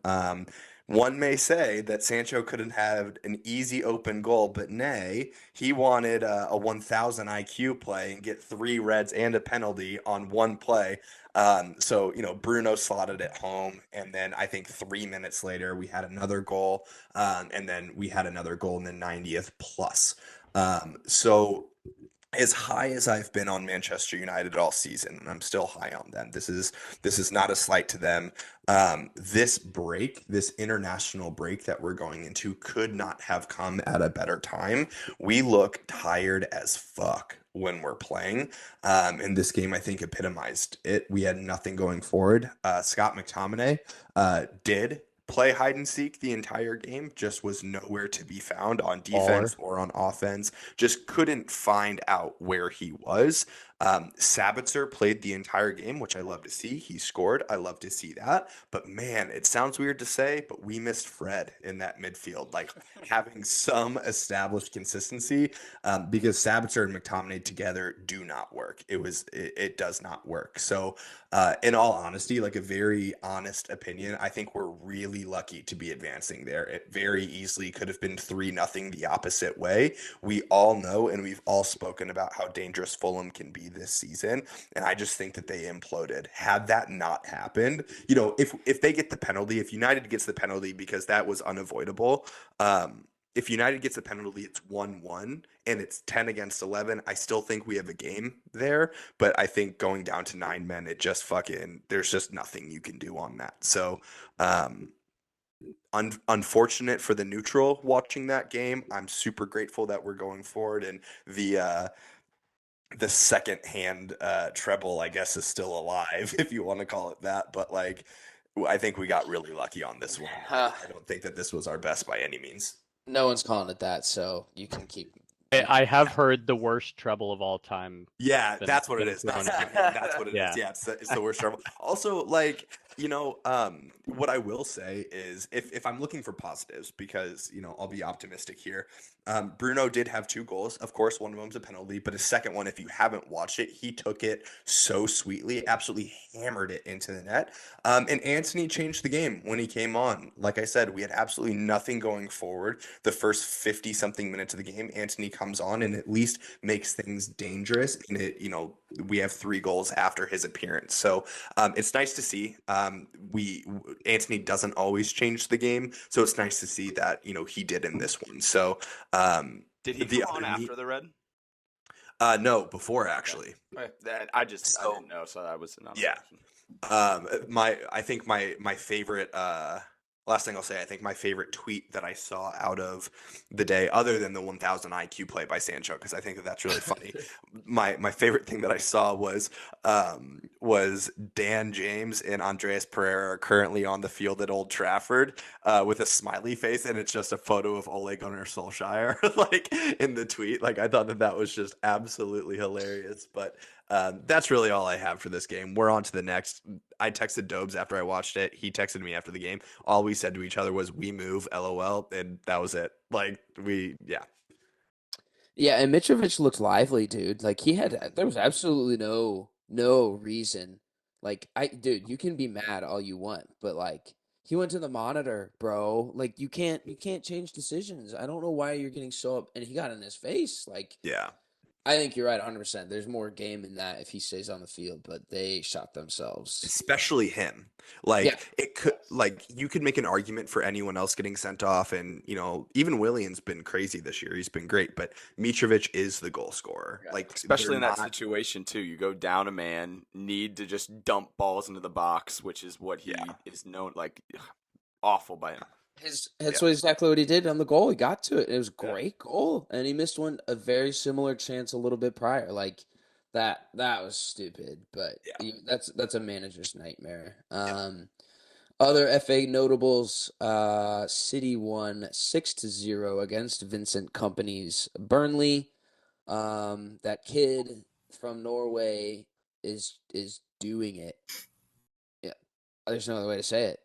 One may say that Sancho could have had an easy open goal, but nay, he wanted a 1,000 IQ play and get 3 reds and a penalty on one play. So, Bruno slotted it home. And then I think 3 minutes later, we had another goal. And then we had another goal in the 90th plus. So as high as I've been on Manchester United all season, and I'm still high on them. This is not a slight to them. This international break that we're going into could not have come at a better time. We look tired as fuck when we're playing. And this game, I think, epitomized it. We had nothing going forward. Scott McTominay did play hide and seek the entire game, just was nowhere to be found on defense or on offense, just couldn't find out where he was. Sabitzer played the entire game, which I love to see. He scored. I love to see that. But man, it sounds weird to say, but we missed Fred in that midfield, like having some established consistency, because Sabitzer and McTominay together do not work. It does not work. So in all honesty, like a very honest opinion, I think we're really lucky to be advancing there. It very easily could have been 3-0 the opposite way. We all know, and we've all spoken about how dangerous Fulham can be this season. And I just think that they imploded. Had that not happened, if they get the penalty, if United gets the penalty, because that was unavoidable, if United gets a penalty, it's 1-1 and it's 10 against 11. I still think we have a game there, but I think going down to 9 men, it just there's just nothing you can do on that. So, um, unfortunate for the neutral watching that game. I'm super grateful that we're going forward, and the second hand treble, I guess, is still alive, if you want to call it that. But like, I think we got really lucky on this one. I don't think that this was our best by any means. No one's calling it that, so you can keep. I have heard the worst treble of all time. Yeah, been- that's what it been is. thrown That's, out. that's what it is. Yeah. Yeah, it's the worst trouble. Also, like, what I will say is if I'm looking for positives, because, I'll be optimistic here. Bruno did have 2 goals. Of course, one of them's a penalty, but his second one, if you haven't watched it, he took it so sweetly, absolutely hammered it into the net. And Anthony changed the game when he came on. Like I said, we had absolutely nothing going forward. The first 50 something minutes of the game, Anthony comes on and at least makes things dangerous. And we have 3 goals after his appearance. So it's nice to see. Anthony doesn't always change the game, so it's nice to see that he did in this one. So Did he come on after the red? no, before actually. I didn't know, so that was another. Yeah. I think my favorite last thing I'll say, I think my favorite tweet that I saw out of the day, other than the 1000 IQ play by Sancho, because I think that's really funny. My favorite thing that I saw was Dan James and Andreas Pereira are currently on the field at Old Trafford with a smiley face, and it's just a photo of Ole Gunnar Solskjaer like in the tweet. Like, I thought that was just absolutely hilarious. But that's really all I have for this game. We're on to the next. I texted Dobes after I watched it. He texted me after the game. All we said to each other was, "We move, LOL," and that was it. Like, yeah. Yeah, and Mitrovic looked lively, dude. Like there was absolutely no reason. Like dude, you can be mad all you want, but like he went to the monitor, bro. Like you can't change decisions. I don't know why you're getting so up, and he got in his face. Like Yeah. I think you're right 100%. There's more game in that if he stays on the field, but they shot themselves. Especially him. Like, it could, like, you could make an argument for anyone else getting sent off, and even Willian's been crazy this year. He's been great, but Mitrovic is the goal scorer. Like, especially in that situation too. You go down a man, need to just dump balls into the box, which is what he is known, like, awful by him. That's exactly what he did on the goal. He got to it. It was a great goal, and he missed a very similar chance a little bit prior. Like that was stupid, but that's a manager's nightmare. Other FA notables: City won 6-0 against Vincent Kompany's Burnley. That kid from Norway is doing it. Yeah, there's no other way to say it.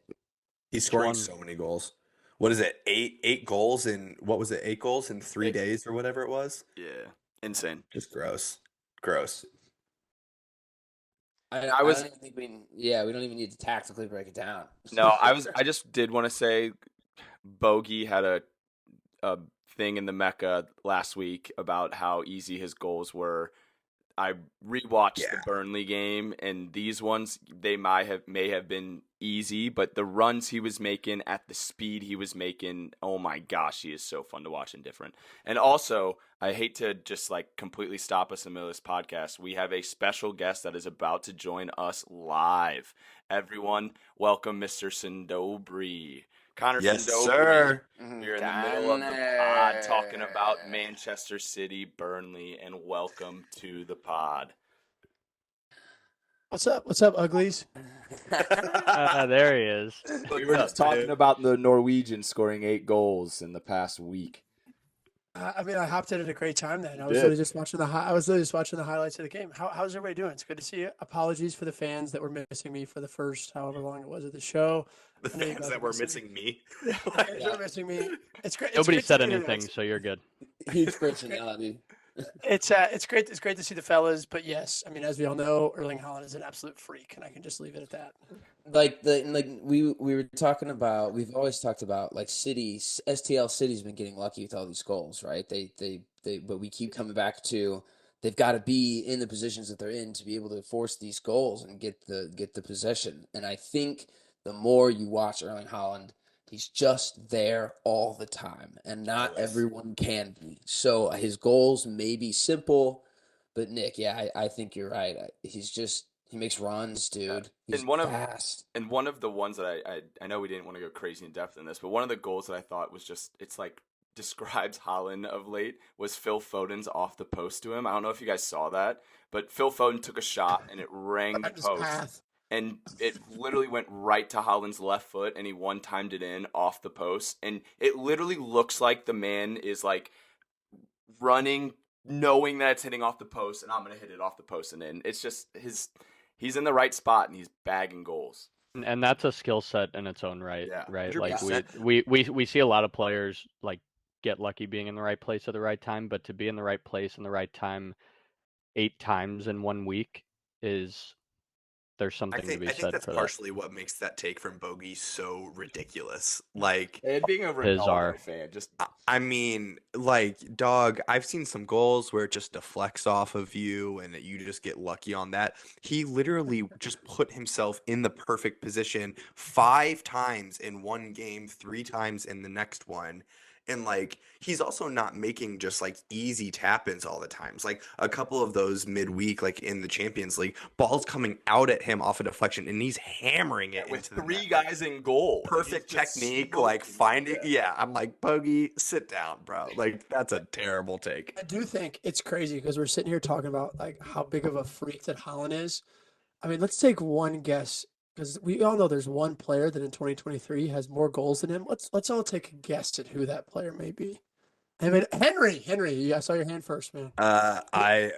He's scoring so many goals. What is it? Eight goals in what was it? 8 goals in 3 days or whatever it was. Yeah, insane. Just gross. I don't even think we don't even need to tactically break it down. No, I just did want to say, Bogey had a thing in the Mecca last week about how easy his goals were. I rewatched the Burnley game, and these ones, they may have been easy, but the runs he was making at the speed he was making, oh my gosh, he is so fun to watch and different. And also, I hate to just like completely stop us in the middle of this podcast. We have a special guest that is about to join us live. Everyone, welcome Mr. Sindobri. Connor Sindobri. Sir. You're in the middle of the pod talking about Manchester City, Burnley, and welcome to the pod. What's up? What's up, uglies? There he is. We were just talking about the Norwegian scoring 8 goals in the past week. I mean, I hopped in at a great time then. I was literally just watching the highlights of the game. How's everybody doing? It's good to see you. Apologies for the fans that were missing me for the first however long it was of the show. The fans that were missing me. They're missing me. It's great. Nobody said anything, so you're good. Huge personality. It's great. It's great to see the fellas, but yes, I mean, as we all know, Erling Haaland is an absolute freak, and I can just leave it at that. We were talking about. We've always talked about like cities. STL City's been getting lucky with all these goals, right? But we keep coming back to they've got to be in the positions that they're in to be able to force these goals and get the possession. And I think the more you watch Erling Haaland, He's just there all the time, and not Always. everyone can be. So his goals may be simple, but Nick, yeah, I think you're right. He makes runs, dude. He's And one of fast. and one of the ones that I know we didn't want to go crazy in depth in this, but one of the goals that I thought was just it's like describes Holland of late was Phil Foden's off the post to him. I don't know if you guys saw that, but Phil Foden took a shot and it rang the His post. path. And it literally went right to Holland's left foot, and he one-timed it in off the post. And it literally looks like the man is like running, knowing that it's hitting off the post, and I'm gonna hit it off the post and in. It's just he's in the right spot and he's bagging goals. And that's a skill set in its own right, Yeah, right? 100%. Like we see a lot of players like get lucky being in the right place at the right time, but to be in the right place in the right time 8 times in 1 week is there's something to be I think said that's for that. partially what makes that take from Bogey so ridiculous. Like, And being a His are. Ronaldo fan, just I mean, like, dog, I've seen some goals where it just deflects off of you and you just get lucky on that. He literally just put himself in the perfect position 5 times in one game, 3 times in the next one. And like, he's also not making just like easy tap-ins all the times. Like a couple of those midweek, like in the Champions League, balls coming out at him off a deflection, and he's hammering it with into the 3 net. guys in goal. Perfect He's just technique, smoking. like finding. Yeah, I'm like, Bogey, sit down, bro. Like that's a terrible take. I do think it's crazy because we're sitting here talking about like how big of a freak that Holland is. I mean, let's take one guess because we all know there's one player that in 2023 has more goals than him. Let's all take a guess at who that player may be. I mean, Henry, I saw your hand first, man.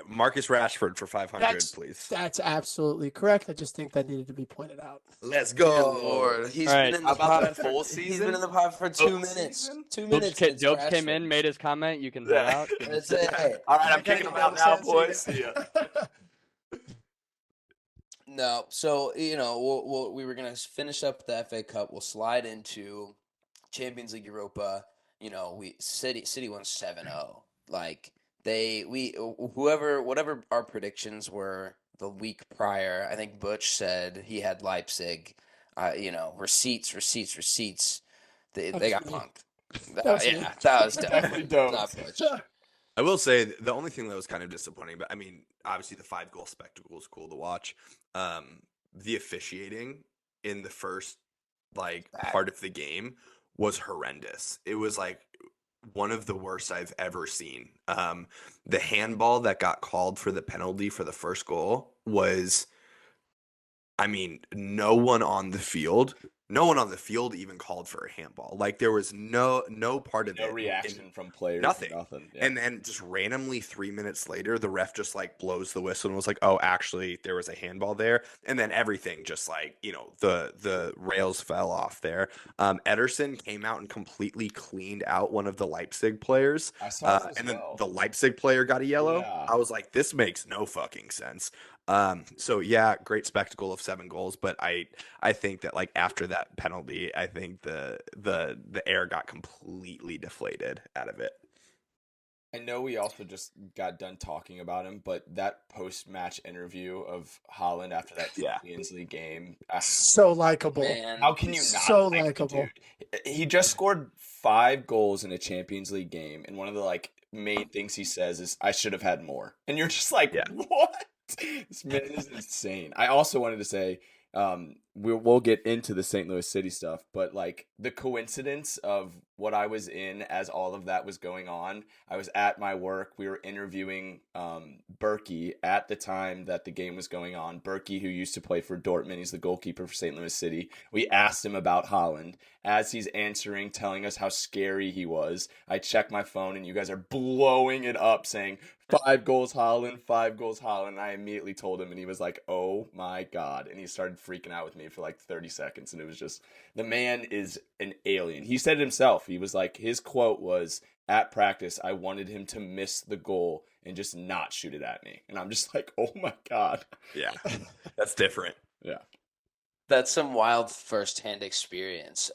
Marcus Rashford for 500, please. That's absolutely correct. I just think that needed to be pointed out. Let's Dear go. Lord, he's All right. been in How the about pod the full He's been season? in the pod for 2 Full minutes. season? 2 minutes. since Jobes came in, Rashford. made his comment. You can head Yeah. out. That's it. All right, I'm I kicking gotta him out go, now, Sensei. boys. See ya. No, so we were gonna finish up the FA Cup. We'll slide into Champions League Europa. We City won 7-0. Like whatever our predictions were the week prior. I think Butch said he had Leipzig. Receipts. They got me. punked. That was me. Yeah, that was Definitely definitely don't. not Butch. I will say the only thing that was kind of disappointing, but I mean, obviously the 5-goal spectacle is cool to watch. The officiating in the first part of the game was horrendous. It was like one of the worst I've ever seen. The handball that got called for the penalty for the first goal was, I mean, no one on the field even called for a handball. Like there was no part of No it. reaction from players. Nothing. Yeah. And then just randomly 3 minutes later, the ref just like blows the whistle and was like, "Oh, actually, there was a handball there." And then everything just like the rails fell off there. Ederson came out and completely cleaned out one of the Leipzig players, I saw that as and then well. the Leipzig player got a yellow. Yeah. I was like, "This makes no fucking sense." So yeah, great spectacle of 7 goals, but I think that like after that penalty, I think the air got completely deflated out of it. I know we also just got done talking about him, but that post-match interview of Holland after that Champions League game, So likable. Man, how can you not So like the likable. dude? He just scored 5 goals in a Champions League game, and one of the main things he says is, "I should have had more." And you're just like, what? This man is insane. I also wanted to say, we'll get into the St. Louis City stuff, but the coincidence of what I was in as all of that was going on. I was at my work. We were interviewing Berkey at the time that the game was going on. Berkey, who used to play for Dortmund, he's the goalkeeper for St. Louis City. We asked him about Holland. As he's answering, telling us how scary he was, I check my phone and you guys are blowing it up saying 5 goals Holland, 5 goals Holland. And I immediately told him and he was like, "Oh my God." And he started freaking out with me for 30 seconds. And it was just, the man is an alien. He said it himself. He was like, his quote was, "At practice, I wanted him to miss the goal and just not shoot it at me." And I'm just like, oh my God. Yeah, that's different. Yeah. That's some wild firsthand experience.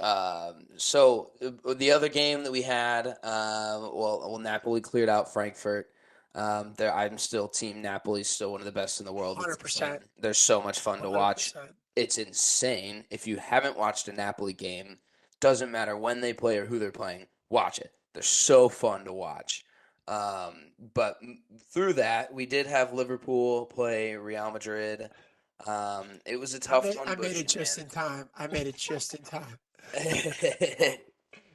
So the other game that we had, Napoli cleared out Frankfurt. I'm still team Napoli, still one of the best in the world. 100%. They're so much fun to watch. 100%. It's insane. If you haven't watched a Napoli game, Doesn't matter when they play or who they're playing. Watch it. They're so fun to watch. But through that, we did have Liverpool play Real Madrid. It was a tough one, I but made it just in time. I made it just in time.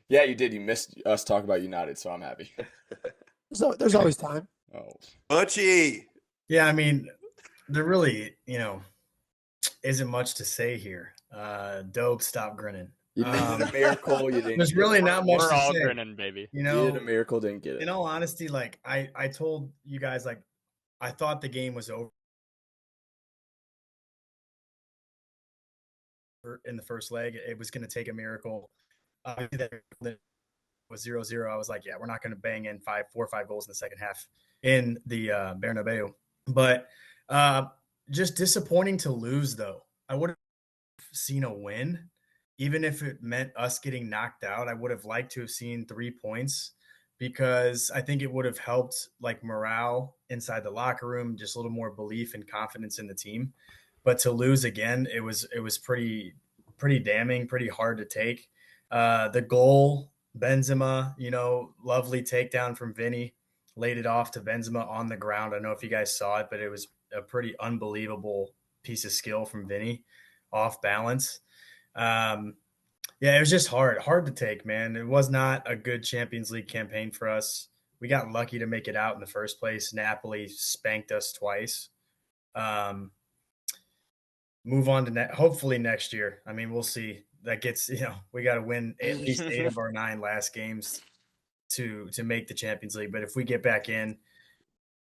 Yeah, you did. You missed us talk about United, so I'm happy. There's always time. Oh, Butchie. Yeah, I mean, there really, isn't much to say here. Dope, stop grinning. you did a miracle. You didn't. There's Get it. really not much We're to all say. grinning, baby. You You did a know, miracle. Didn't get in it. all honesty, like I told you guys, like I thought the game was over in the first leg. It was going to take a miracle. That was 0-0. I was like, yeah, we're not going to bang in 4 or 5 goals in the second half in the Bernabeu. But just disappointing to lose, though. I would have seen a win, even if it meant us getting knocked out. I would have liked to have seen 3 points because I think it would have helped like morale inside the locker room, just a little more belief and confidence in the team. But to lose again, it was pretty damning, pretty hard to take. The goal, Benzema, lovely takedown from Vinny, laid it off to Benzema on the ground. I don't know if you guys saw it, but it was a pretty unbelievable piece of skill from Vinny, off balance. Yeah, it was just hard to take, man. It was not a good Champions League campaign for us. We got lucky to make it out in the first place. Napoli spanked us twice. Um, move on to hopefully next year. I mean, we'll see. That gets we got to win at least 8 of our 9 last games to make the Champions League. But if we get back in,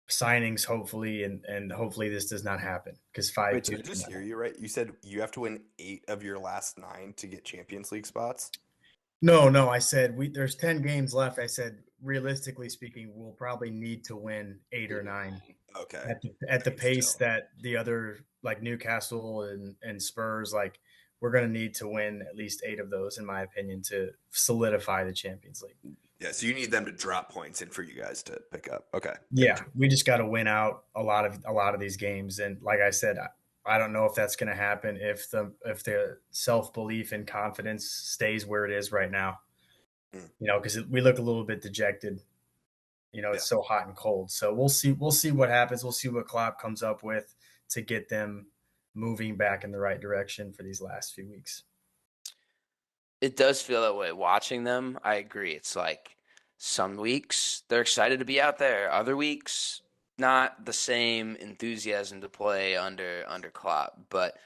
signings hopefully, and hopefully this does not happen because 5-2. Wait, did I just hear you right? You said you have to win 8 of your last 9 to get Champions League spots? No. I said there's 10 games left. I said realistically speaking, we'll probably need to win 8 or 9. Okay. At the pace still. that the other like Newcastle and Spurs, like we're going to need to win at least 8 of those, in my opinion, to solidify the Champions League. Yeah, so you need them to drop points in for you guys to pick up. Okay. Yeah, we just got to win out a lot of these games, and like I said, I don't know if that's going to happen if the self belief and confidence stays where it is right now. Because we look a little bit dejected. It's so hot and cold. So we'll see what happens. We'll see what Klopp comes up with to get them moving back in the right direction for these last few weeks. It does feel that way. Watching them, I agree. It's like some weeks they're excited to be out there. Other weeks, not the same enthusiasm to play under Klopp. But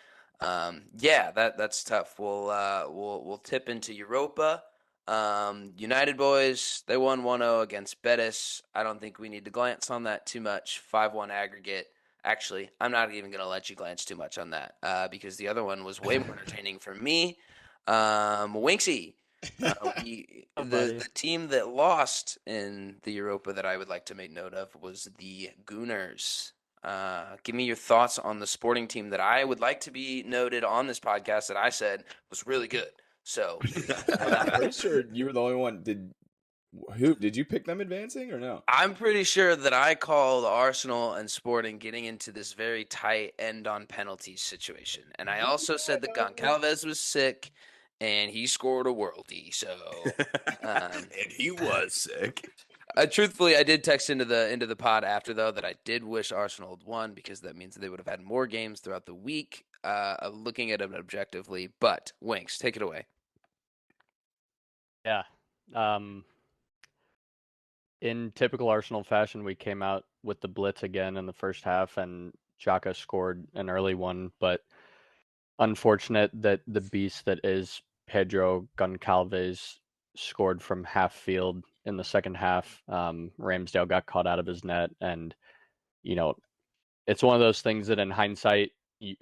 yeah, that's tough. We'll tip into Europa. United boys, they won 1-0 against Betis. I don't think we need to glance on that too much. 5-1 aggregate. Actually, I'm not even going to let you glance too much on that because the other one was way more entertaining for me. Winksy, the team that lost in the Europa that I would like to make note of was the Gooners. Give me your thoughts on the sporting team that I would like to be noted on this podcast that I said was really good. So I'm pretty sure you were the only one. Did you pick them advancing or no? I'm pretty sure that I called Arsenal and Sporting getting into this very tight end on penalties situation. And I also said that Goncalves was sick and he scored a worldie. So and he was sick. Truthfully, I did text into the pod after though that I did wish Arsenal had won because that means they would have had more games throughout the week. Looking at it objectively, but Winks, take it away. Yeah. In typical Arsenal fashion, we came out with the blitz again in the first half, and Xhaka scored an early one. But unfortunate that the beast that is Pedro Goncalves scored from half field in the second half. Ramsdale got caught out of his net, and it's one of those things that in hindsight,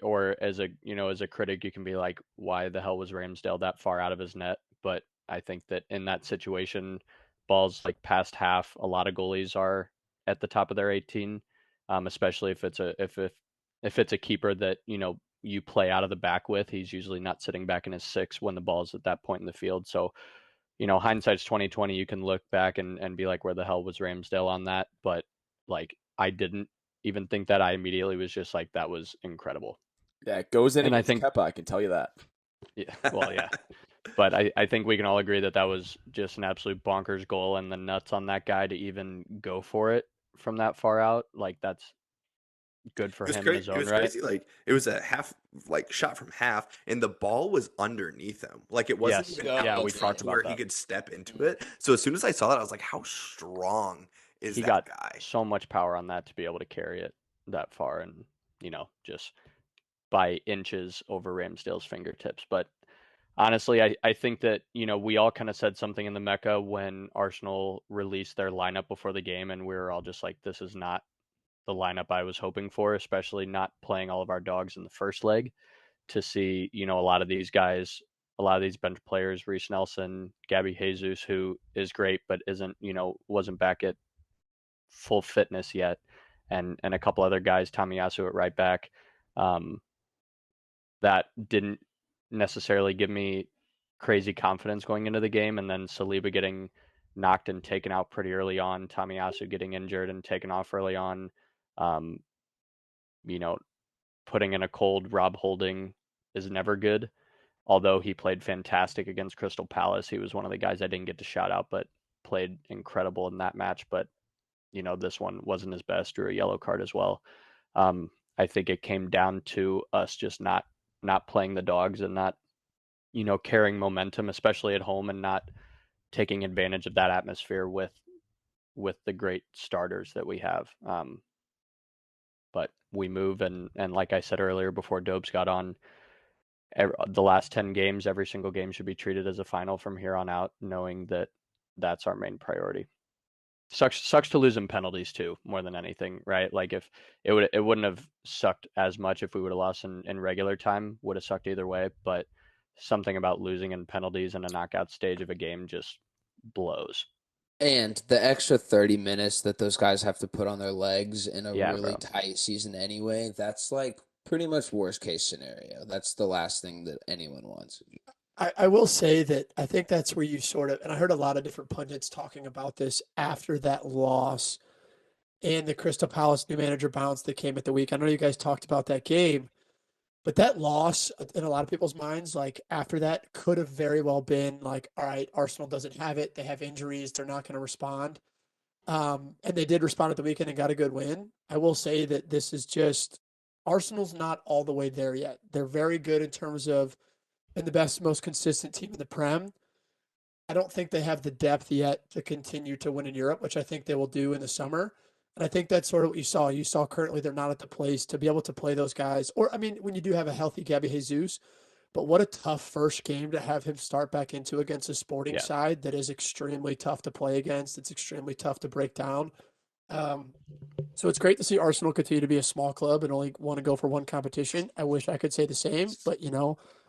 or as a critic, you can be like, why the hell was Ramsdale that far out of his net? But I think that in that situation, balls like past half, a lot of goalies are at the top of their 18, especially if it's a keeper that you play out of the back with. He's usually not sitting back in his 6 when the ball's at that point in the field. So hindsight's 2020. You can look back and be like, where the hell was Ramsdale on that? But like, I didn't even think that. I immediately was just like, that was incredible. Yeah, it goes in And I against think Kepa, I can tell you that. Yeah, well, yeah. But I think we can all agree that that was just an absolute bonkers goal, and the nuts on that guy to even go for it from that far out, like that's good for It was him in crazy. his It own was right. crazy. Like it was a half, like shot from half, and the ball was underneath him. Like it wasn't Yes, even yeah, out we in front talked to about where he that. could step into it. So as soon as I saw that, I was like, "How strong is He that got guy?" so much power on that to be able to carry it that far, and just by inches over Ramsdale's fingertips. But honestly, I think that, we all kind of said something in the Mecca when Arsenal released their lineup before the game, and we were all just like, this is not the lineup I was hoping for, especially not playing all of our dogs in the first leg. To see, a lot of these guys, a lot of these bench players, Reece Nelson, Gabby Jesus, who is great, but isn't, wasn't back at full fitness yet, and a couple other guys, Tomiyasu at right back. Um, that didn't necessarily give me crazy confidence going into the game. And then Saliba getting knocked and taken out pretty early on, Tomiyasu getting injured and taken off early on, um, you know, putting in a cold Rob Holding is never good. Although he played fantastic against Crystal Palace, he was one of the guys I didn't get to shout out, but played incredible in that match. But this one wasn't his best, drew a yellow card as well. Um, I think it came down to us just not playing the dogs and not carrying momentum, especially at home, and not taking advantage of that atmosphere with the great starters that we have. But we move, and like I said earlier before Dobes got on, the last 10 games, every single game should be treated as a final from here on out, knowing that that's our main priority. Sucks to lose in penalties too, more than anything, right? Like if it wouldn't have sucked as much if we would have lost in regular time, would have sucked either way, but something about losing in penalties in a knockout stage of a game just blows. And the extra 30 minutes that those guys have to put on their legs in a Yeah, really bro. tight season anyway, that's like pretty much worst case scenario. That's the last thing that anyone wants. I will say that I think that's where you sort of, and I heard a lot of different pundits talking about this after that loss and the Crystal Palace new manager bounce that came at the week. I know you guys talked about that game, but that loss in a lot of people's minds, like after that, could have very well been like, all right, Arsenal doesn't have it. They have injuries. They're not going to respond. And they did respond at the weekend and got a good win. I will say that this is just Arsenal's not all the way there yet. They're very good in terms of and the best, most consistent team in the Prem. I don't think they have the depth yet to continue to win in Europe, which I think they will do in the summer. And I think that's sort of what you saw. You saw currently they're not at the place to be able to play those guys. Or, I mean, when you do have a healthy Gabby Jesus, but what a tough first game to have him start back into against a sporting Yeah. side that is extremely tough to play against. It's extremely tough to break down. Um, so it's great to see Arsenal continue to be a small club and only want to go for one competition. I wish I could say the same, but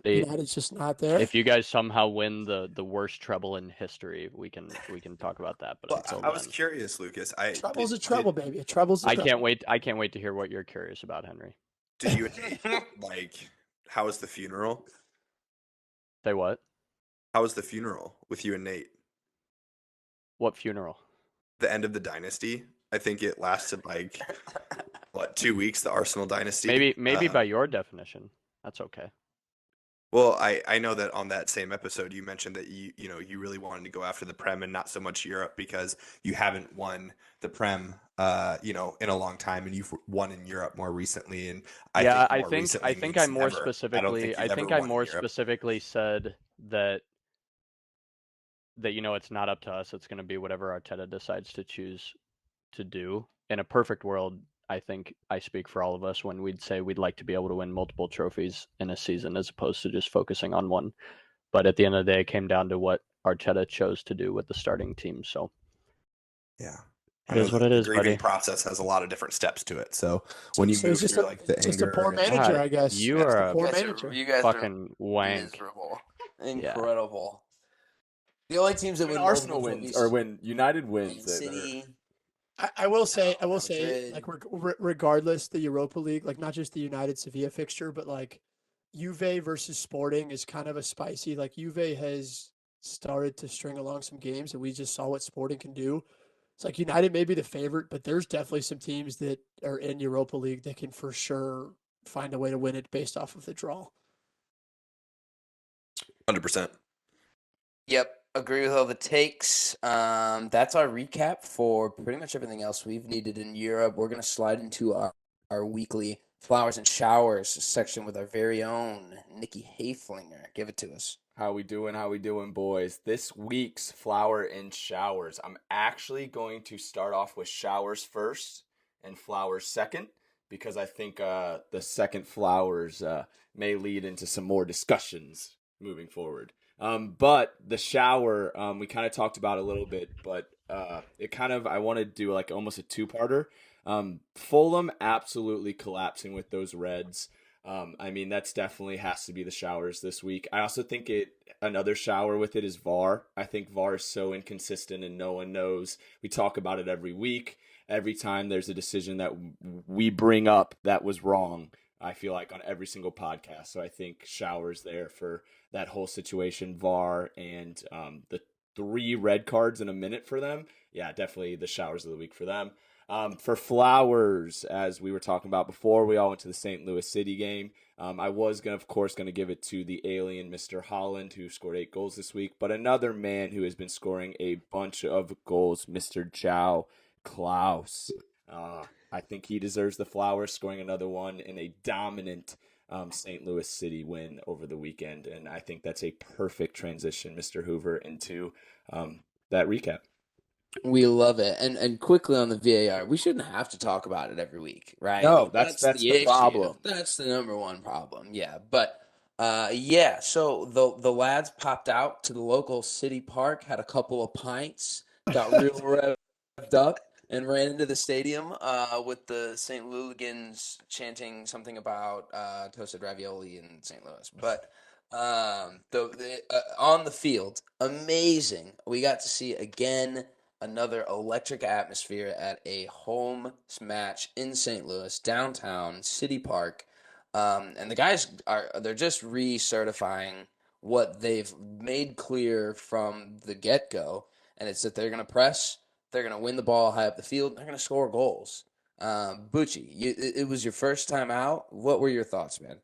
They United's just not there. If you guys somehow win the worst treble in history, we can talk about that, but Well, until I was then, curious, Lucas. I Trouble's a did trouble, baby. A trouble's a I trouble. can't wait to hear what you're curious about, Henry. did you and Nate like how was the funeral? Say what? How was the funeral with you and Nate? What funeral? The end of the dynasty. I think it lasted like what 2 weeks. The Arsenal dynasty. Maybe by your definition, that's okay. Well, I know that on that same episode you mentioned that you really wanted to go after the Prem and not so much Europe because you haven't won the Prem in a long time and you've won in Europe more recently and Yeah, more recently I think means I more never. I don't think specifically I you've ever think I won in more Europe. specifically said that it's not up to us. It's going to be whatever Arteta decides to choose to do. In a perfect world, I think I speak for all of us when we'd say we'd like to be able to win multiple trophies in a season as opposed to just focusing on one. But at the end of the day, it came down to what Arteta chose to do with the starting team. So Yeah. it is what it the is, grieving buddy. process has a lot of different steps to it. So when you So move it's just through like the just a anger poor and manager, God, I guess. you Just a are a poor You guys manager. you guys are fucking wank. miserable. Yeah. Incredible. The only teams that When win Arsenal multiple wins trophies, or when United wins, Man they're City, I will say, Real Madrid. like regardless, the Europa League, like not just the United Sevilla fixture, but like Juve versus Sporting is kind of a spicy. Like Juve has started to string along some games, and we just saw what Sporting can do. It's like United may be the favorite, but there's definitely some teams that are in Europa League that can for sure find a way to win it based off of the draw. 100%. Yep, agree with all the takes. That's our recap for pretty much everything else we've needed in Europe. We're gonna slide into our weekly flowers and showers section with our very own Nikki Hayflinger. Give it to us. How we doing? How we doing, boys? This week's flower and showers. I'm actually going to start off with showers first and flowers second because I think the second flowers may lead into some more discussions moving forward. But the shower, we kind of talked about a little bit, but it kind of I want to do like almost a two-parter. Fulham absolutely collapsing with those Reds. I mean, that's definitely has to be the showers this week. I also think another shower with it is VAR. I think VAR is so inconsistent and no one knows. We talk about it every week. Every time there's a decision that we bring up that was wrong, I feel like on every single podcast. So I think showers there for that whole situation, VAR and the 3 red cards in a minute for them. Yeah, definitely the showers of the week for them. For flowers, as we were talking about before, we all went to the St. Louis City game. I was of course, going to give it to the alien Mr. Holland, who scored 8 goals this week. But another man who has been scoring a bunch of goals, Mr. Joao Klaus. I think he deserves the flowers, scoring another one in a dominant St. Louis City win over the weekend. And I think that's a perfect transition, Mr. Hoover, into that recap. We love it. And quickly on the VAR, we shouldn't have to talk about it every week, right? No, Like, that's that's the the issue. problem. That's the number one problem. Yeah. But yeah, so the lads popped out to the local city park, had a couple of pints, got real revved up, and ran into the stadium with the St. Louligans chanting something about toasted ravioli in St. Louis. But on the field, amazing. We got to see again another electric atmosphere at a home match in St. Louis, downtown, City Park. And the guys they're just recertifying what they've made clear from the get-go, and it's that they're going to press, they're going to win the ball high up the field, they're going to score goals. Bucci, it was your first time out. What were your thoughts, man?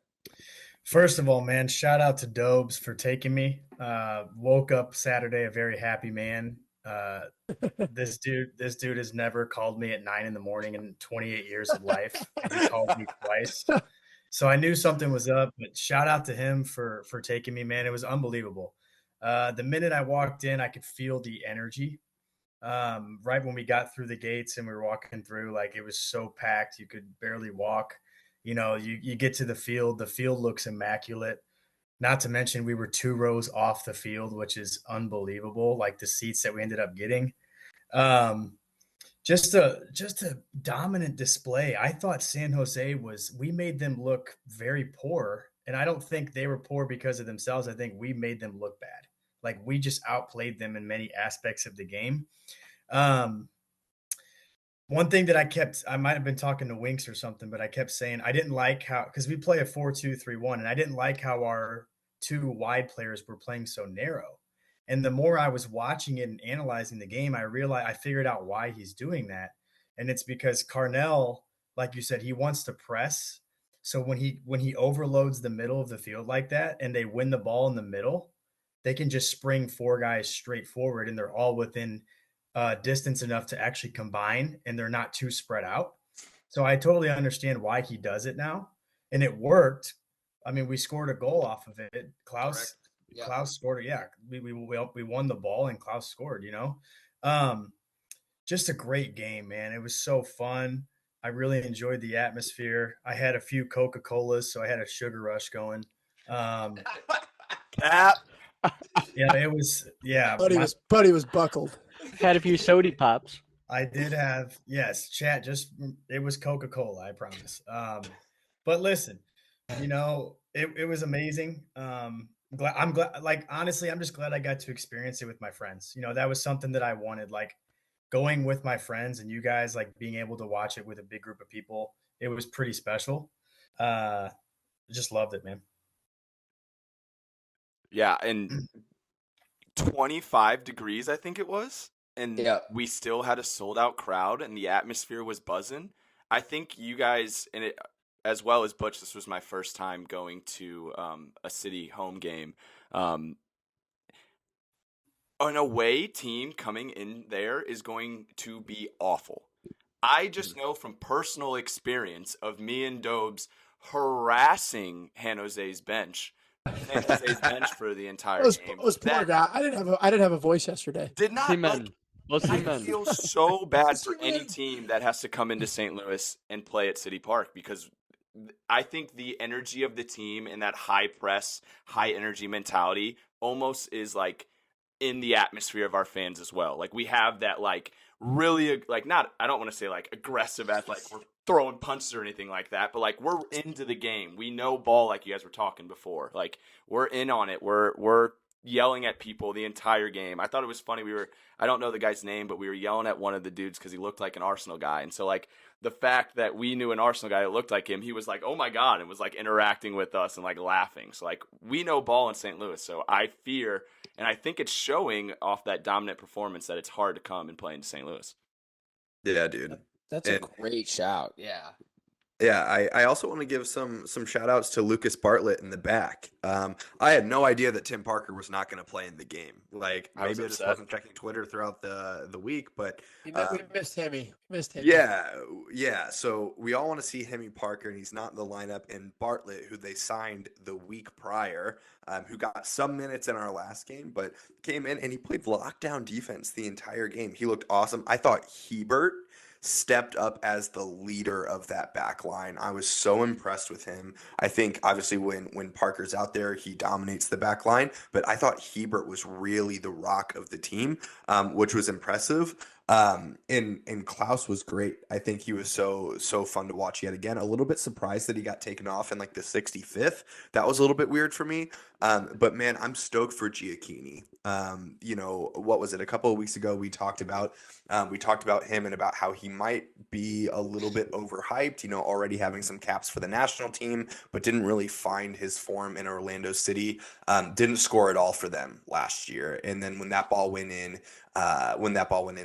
First of all, man, shout out to Dobes for taking me. Woke up Saturday a very happy man. This dude has never called me at 9 in the morning in 28 years of life, and he called me twice. So I knew something was up. But shout out to him for taking me, man. It was unbelievable. The minute I walked in, I could feel the energy. Right when we got through the gates and we were walking through, like it was so packed you could barely walk. You get to the field looks immaculate. Not to mention we were 2 rows off the field, which is unbelievable. Like the seats that we ended up getting. Um, just a dominant display. I thought San Jose we made them look very poor, and I don't think they were poor because of themselves. I think we made them look bad. Like we just outplayed them in many aspects of the game. Um, One thing that I might have been talking to Winks or something, but I kept saying I didn't like how because we play a 4-2-3-1, and I didn't like how our 2 wide players were playing so narrow. And the more I was watching it and analyzing the game, I figured out why he's doing that. And it's because Carnell, like you said, he wants to press. So when he overloads the middle of the field like that and they win the ball in the middle, they can just spring 4 guys straight forward and they're all within distance enough to actually combine and they're not too spread out. So I totally understand why he does it now. And it worked. I mean, we scored a goal off of it. Correct. Yeah. Klaus scored it. Yeah. We won the ball and Klaus scored. Um, just a great game, man. It was so fun. I really enjoyed the atmosphere. I had a few Coca-Colas, so I had a sugar rush going. Cap. It was, yeah. Buddy was buckled. Had a few sody pops. I did have, yes, chat. It was Coca Cola, I promise. But listen, it was amazing. I'm glad. Like honestly, I'm just glad I got to experience it with my friends. That was something that I wanted. Like going with my friends and you guys, like being able to watch it with a big group of people. It was pretty special. Just loved it, man. Yeah, and 25 degrees, I think it was. And Yeah. we still had a sold out crowd and the atmosphere was buzzing. I think you guys, and it, as well as Butch, this was my first time going to a city home game. an away team coming in there is going to be awful. I just know from personal experience of me and Dobes harassing San Jose's bench for the entire game. Those poor That guy. I didn't have a voice yesterday. did not like. Seamen. Most I seamen. feel so bad for any Seamen. team that has to come into St. Louis and play at City Park because I think the energy of the team and that high press, high energy mentality almost is like in the atmosphere of our fans as well. Like we have that like really like not I don't want to say like aggressive as like we're throwing punches or anything like that, but like we're into the game. We know ball like you guys were talking before. Like we're in on it. We're yelling at people the entire game. I thought it was funny. I don't know the guy's name, but we were yelling at one of the dudes because he looked like an Arsenal guy. And so like the fact that we knew an Arsenal guy that looked like him, he was like, oh my God, and was like interacting with us and like laughing. So like we know ball in St. Louis. So I fear, and I think it's showing off that dominant performance that it's hard to come and play in St. Louis. Yeah, dude. That's a great shout. Yeah. Yeah, I also want to give some shout outs to Lucas Bartlett in the back. I had no idea that Tim Parker was not going to play in the game. Like I was maybe I just upset. wasn't checking Twitter throughout the week, but We missed Hemi. yeah. So we all want to see Hemi Parker, and he's not in the lineup. And Bartlett, who they signed the week prior, who got some minutes in our last game, but came in and he played lockdown defense the entire game. He looked awesome. I thought Hebert stepped up as the leader of that back line. I was so impressed with him. I think obviously when Parker's out there, he dominates the back line, but I thought Hebert was really the rock of the team, which was impressive. And Klaus was great. I think he was so fun to watch yet again. A little bit surprised that he got taken off in like the 65th. That was a little bit weird for me. But man, I'm stoked for Giacchini. What was it? A couple of weeks ago we talked about him and about how he might be a little bit overhyped, already having some caps for the national team, but didn't really find his form in Orlando City. Didn't score at all for them last year. And then when that ball went in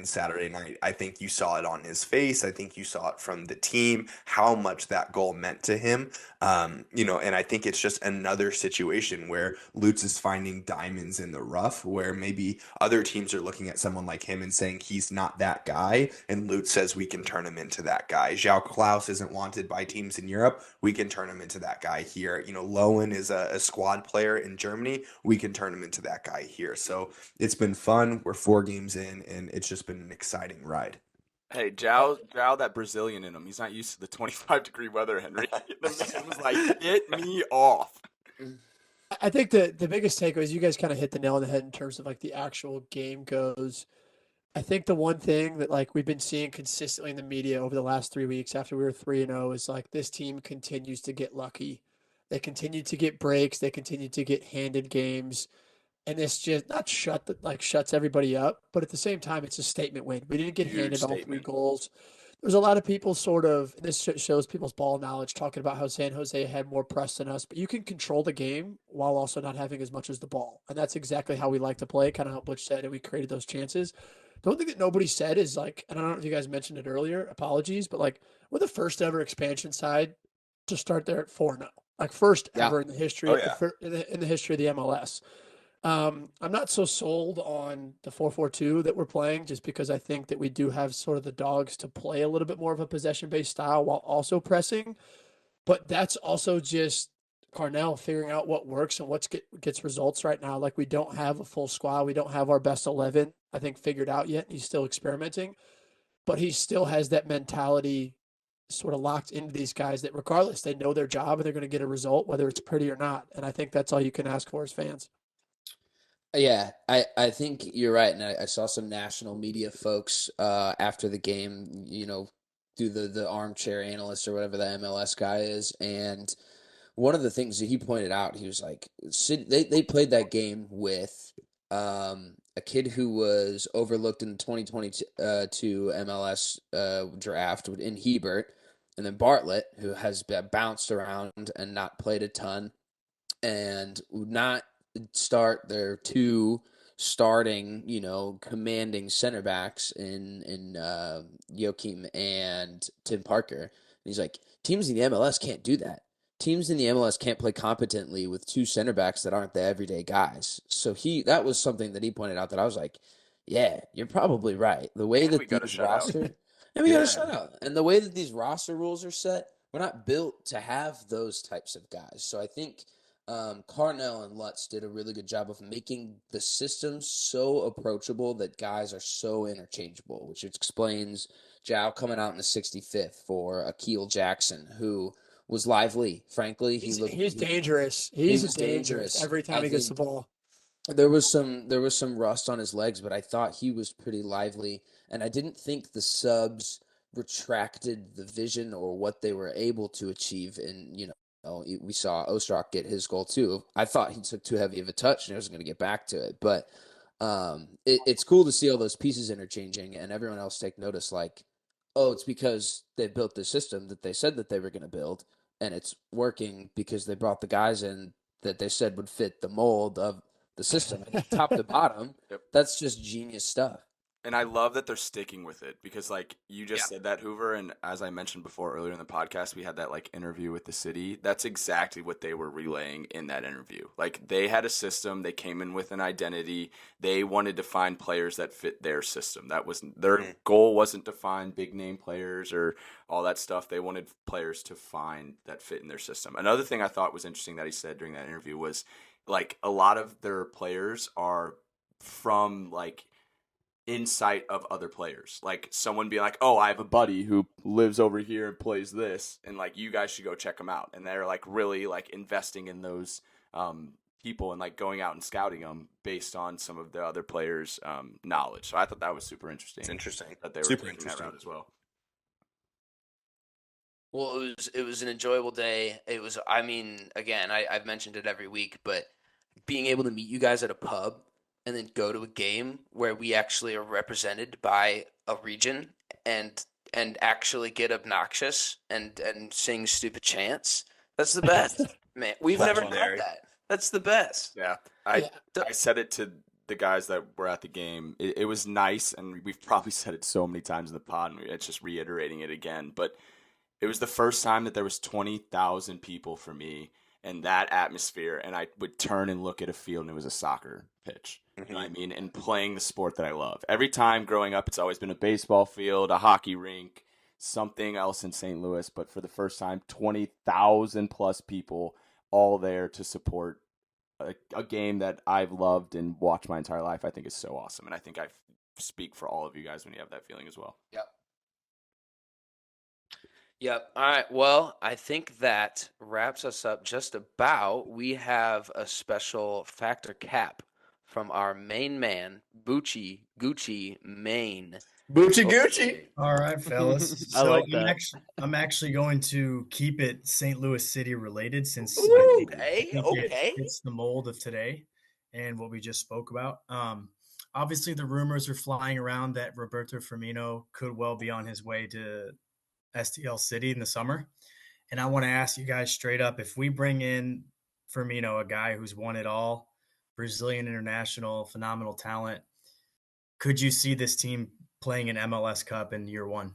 Saturday night, I think you saw it on his face. I think you saw it from the team, how much that goal meant to him. And I think it's just another situation where Lutz is finding diamonds in the rough, where maybe other teams are looking at someone like him and saying he's not that guy, and Lutz says we can turn him into that guy. João Klaus isn't wanted by teams in Europe. We can turn him into that guy here. Lowen is a squad player in Germany. We can turn him into that guy here. So it's been fun. We're 4 games in, and it's just been an exciting ride. Hey, Jow, that Brazilian in him. He's not used to the 25-degree weather, Henry. The man was like, get me off. I think the biggest takeaway is you guys kind of hit the nail on the head in terms of like the actual game goes. I think the one thing that like we've been seeing consistently in the media over the last 3 weeks after we were 3-0 is like this team continues to get lucky. They continue to get breaks. They continue to get handed games. And this just not shuts everybody up, but at the same time, it's a statement win. We didn't get Huge handed all 3 statement. goals. There's a lot of people sort of, this shows people's ball knowledge, talking about how San Jose had more press than us, but you can control the game while also not having as much as the ball. And that's exactly how we like to play, kind of how Butch said, and we created those chances. The one thing that nobody said is like, and I don't know if you guys mentioned it earlier, apologies, but like we're the first ever expansion side to start there at 4-0. Like first ever in the history in the history of the MLS. I'm not so sold on the 4-4-2 that we're playing just because I think that we do have sort of the dogs to play a little bit more of a possession-based style while also pressing. But that's also just Carnell figuring out what works and what gets results right now. Like we don't have a full squad. We don't have our best 11, I think, figured out yet. He's still experimenting. But he still has that mentality sort of locked into these guys that regardless, they know their job and they're going to get a result, whether it's pretty or not. And I think that's all you can ask for as fans. Yeah, I think you're right, and I saw some national media folks after the game, do the armchair analyst or whatever the MLS guy is, and one of the things that he pointed out, he was like, they played that game with a kid who was overlooked in the 2022 MLS draft in Hebert, and then Bartlett, who has bounced around and not played a ton, and not start their 2 starting, commanding center backs in Joachim and Tim Parker. And he's like, teams in the MLS can't do that. teams in the MLS can't play competently with two center backs that aren't the everyday guys. So that was something that he pointed out that I was like, yeah, you're probably right. The way And we that got a these shutout. roster and we got a Yeah. shutout. And the way that these roster rules are set, we're not built to have those types of guys. So I think Carnell and Lutz did a really good job of making the system so approachable that guys are so interchangeable, which explains Zhao coming out in the 65th for Akil Jackson, who was lively. Frankly, He's he dangerous. he He's was dangerous dangerous. every time I he gets the think ball. there was some rust on his legs, but I thought he was pretty lively, and I didn't think the subs retracted the vision or what they were able to achieve. And we saw Ostrak get his goal too. I thought he took too heavy of a touch, and I was going to get back to it, but it's cool to see all those pieces interchanging and everyone else take notice. Like, oh, it's because they built the system that they said that they were going to build, and it's working because they brought the guys in that they said would fit the mold of the system, and top to bottom, Yep. that's just genius stuff. And I love that they're sticking with it because, like, you just said that, Hoover. And as I mentioned before earlier in the podcast, we had that, like, interview with the city. That's exactly what they were relaying in that interview. Like, they had a system. They came in with an identity. They wanted to find players that fit their system. That was their goal wasn't to find big-name players or all that stuff. They wanted players to find that fit in their system. Another thing I thought was interesting that he said during that interview was, like, a lot of their players are from, like, insight of other players, like someone being like, oh, I have a buddy who lives over here and plays this, and like, you guys should go check him out. And they're like really like investing in those people and like going out and scouting them based on some of the other players' knowledge. So I thought that was super interesting. It's interesting That they were super taking interesting that route as well. Well, it was an enjoyable day. It was, I mean, again, I've mentioned it every week, but being able to meet you guys at a pub and then go to a game where we actually are represented by a region and actually get obnoxious and sing stupid chants. That's the best, man. We've never had Legendary. that. That's the best. Yeah, Yeah. I said it to the guys that were at the game. It was nice, and we've probably said it so many times in the pod, and it's just reiterating it again. But it was the first time that there was 20,000 people for me in that atmosphere, and I would turn and look at a field, and it was a soccer pitch. You know what I mean? And playing the sport that I love. Every time growing up, it's always been a baseball field, a hockey rink, something else in St. Louis. But for the first time, 20,000 plus people all there to support a game that I've loved and watched my entire life, I think is so awesome. And I think I speak for all of you guys when you have that feeling as well. Yep. Yep. All right. Well, I think that wraps us up just about. We have a special factor cap from our main man, Gucci Maine. Gucci Gucci. All right, fellas. I like that. I'm actually going to keep it St. Louis City related since Okay. think Okay. it's the mold of today and what we just spoke about. Obviously, the rumors are flying around that Roberto Firmino could well be on his way to STL City in the summer. And I want to ask you guys straight up, if we bring in Firmino, a guy who's won it all, Brazilian international, phenomenal talent, could you see this team playing an MLS Cup in year one?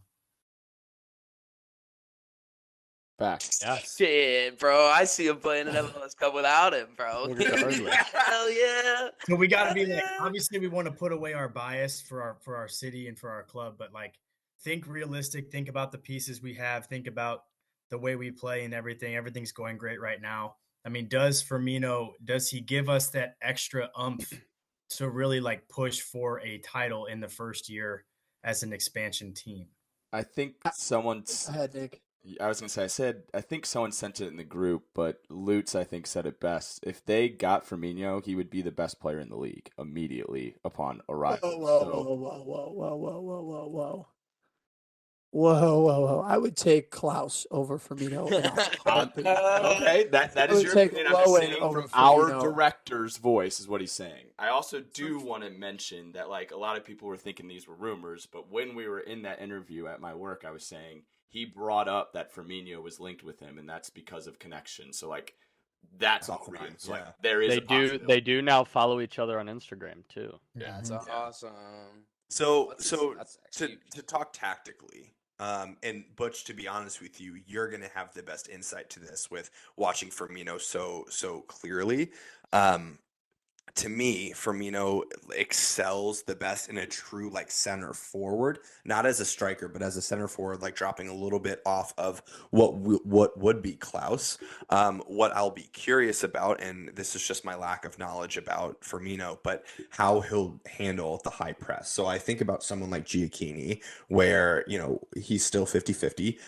Facts. Yeah. Shit, bro. I see him playing an MLS Cup without him, bro. Regardless. Hell yeah. So we got to be Hell like, yeah. obviously we want to put away our bias for our city and for our club, but like think realistic, think about the pieces we have, think about the way we play and everything. Everything's going great right now. I mean, does he give us that extra umph to really like push for a title in the first year as an expansion team? I think someone's. Go ahead, Nick. I was going to say, I think someone sent it in the group, but Lutz, I think, said it best. If they got Firmino, he would be the best player in the league immediately upon arrival. Whoa. I would take Klaus over Firmino. Okay, that I is would your take opinion. I'm just Lowen saying over from our Firmino. director's voice is what he's saying. I also do want to mention that, like, a lot of people were thinking these were rumors, but when we were in that interview at my work, I was saying he brought up that Firmino was linked with him, and that's because of connection. So, like, that's all real. Yeah. Like, there is They do now follow each other on Instagram too. That's Mhm. awesome. So That's to actually to talk tactically, And Butch, to be honest with you, you're going to have the best insight to this with watching Firmino so clearly. Um, to me, Firmino excels the best in a true like center forward, not as a striker, but as a center forward, like dropping a little bit off of what would be Klaus. What I'll be curious about, and this is just my lack of knowledge about Firmino, but how he'll handle the high press. So I think about someone like Giacchini, where he's still 50-50,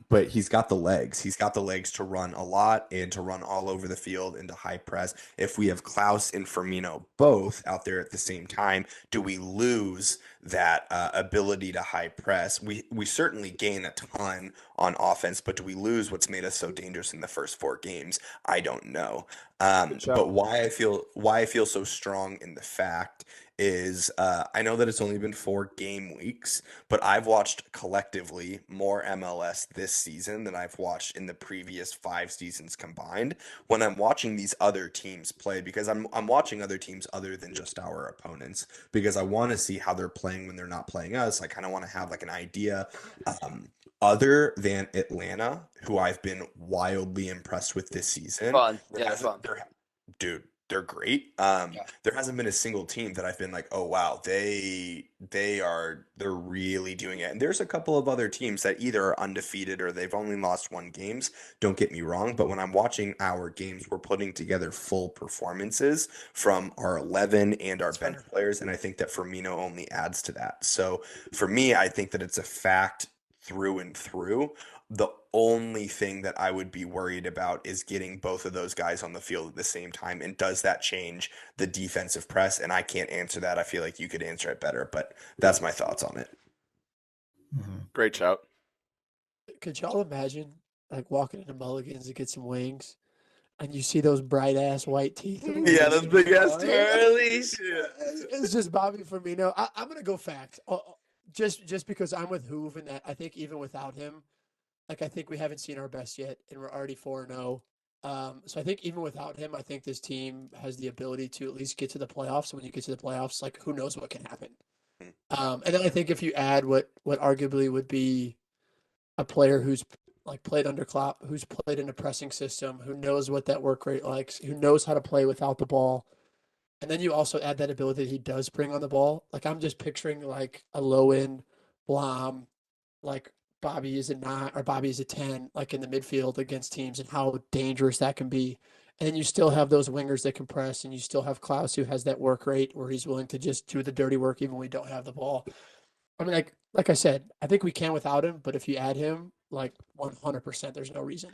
but he's got the legs. He's got the legs to run a lot and to run all over the field into high press. If we have Klaus and Firmino both out there at the same time, do we lose that ability to high press? We certainly gain a ton on offense, but do we lose what's made us so dangerous in the first 4 games? I don't know. Good But shout. why I feel so strong in the fact is I know that it's only been 4 game weeks, but I've watched collectively more MLS this season than I've watched in the previous 5 seasons combined when I'm watching these other teams play, because I'm watching other teams other than just our opponents, because I want to see how they're playing when they're not playing us. I kind of want to have like an idea. Other than Atlanta, who I've been wildly impressed with this season, Fun. there Yeah, hasn't fun. there, dude, they're great. Yeah. There hasn't been a single team that I've been like, oh wow, they're really doing it. And there's a couple of other teams that either are undefeated or they've only lost 1 games. Don't get me wrong, but when I'm watching our games, we're putting together full performances from our 11 and our bench players, and I think that Firmino only adds to that. So for me, I think that it's a fact through and through. The only thing that I would be worried about is getting both of those guys on the field at the same time. And does that change the defensive press? And I can't answer that. I feel like you could answer it better, but that's my thoughts on it. Great shout. Could y'all imagine like walking into Mulligan's to get some wings and you see those bright ass white teeth? Yeah, those big ass Turleys. It's just Bobby Firmino. I'm gonna go fact. Just because I'm with Hoove and that I think even without him, like I think we haven't seen our best yet, and we're already 4-0. So I think even without him, I think this team has the ability to at least get to the playoffs. When you get to the playoffs, like who knows what can happen. And then I think if you add what arguably would be a player who's like played under Klopp, who's played in a pressing system, who knows what that work rate likes, who knows how to play without the ball. And then you also add that ability that he does bring on the ball. Like I'm just picturing like a low end Blom, like Bobby is a 9 or Bobby is a 10, like in the midfield against teams and how dangerous that can be. And then you still have those wingers that can press, and you still have Klaus who has that work rate where he's willing to just do the dirty work even when we don't have the ball. I mean, like I said, I think we can without him, but if you add him, like 100%, there's no reason.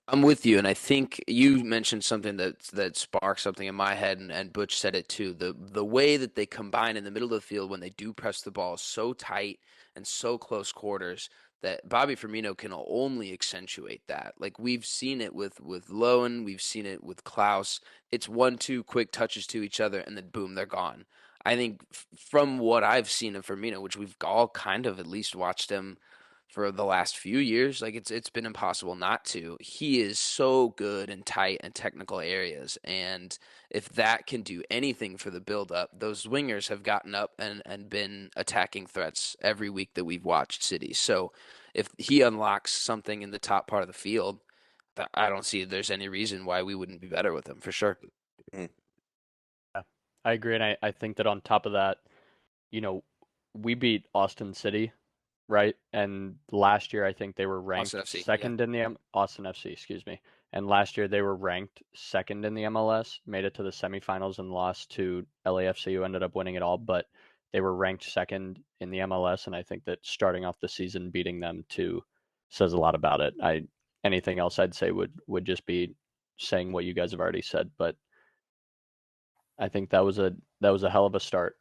I'm with you, and I think you mentioned something that sparked something in my head, and Butch said it too. The way that they combine in the middle of the field when they do press the ball is so tight and so close quarters that Bobby Firmino can only accentuate that. Like we've seen it with Lowen, we've seen it with Klaus. It's 1-2 quick touches to each other, and then boom, they're gone. I think from what I've seen of Firmino, which we've all kind of at least watched him for the last few years, like it's been impossible not to. He is so good in tight and technical areas, and if that can do anything for the build up, those wingers have gotten up and been attacking threats every week that we've watched City. So if he unlocks something in the top part of the field, I don't see there's any reason why we wouldn't be better with him for sure. Yeah, I agree, and I think that on top of that, we beat Austin City, right? And last year I think they were ranked Austin FC, yeah. second in the Austin FC, excuse me. And last year they were ranked second in the MLS, made it to the semifinals and lost to LAFC, who ended up winning it all, but they were ranked second in the MLS, and I think that starting off the season beating them too says a lot about it. Anything else I'd say would just be saying what you guys have already said, but I think that was a hell of a start.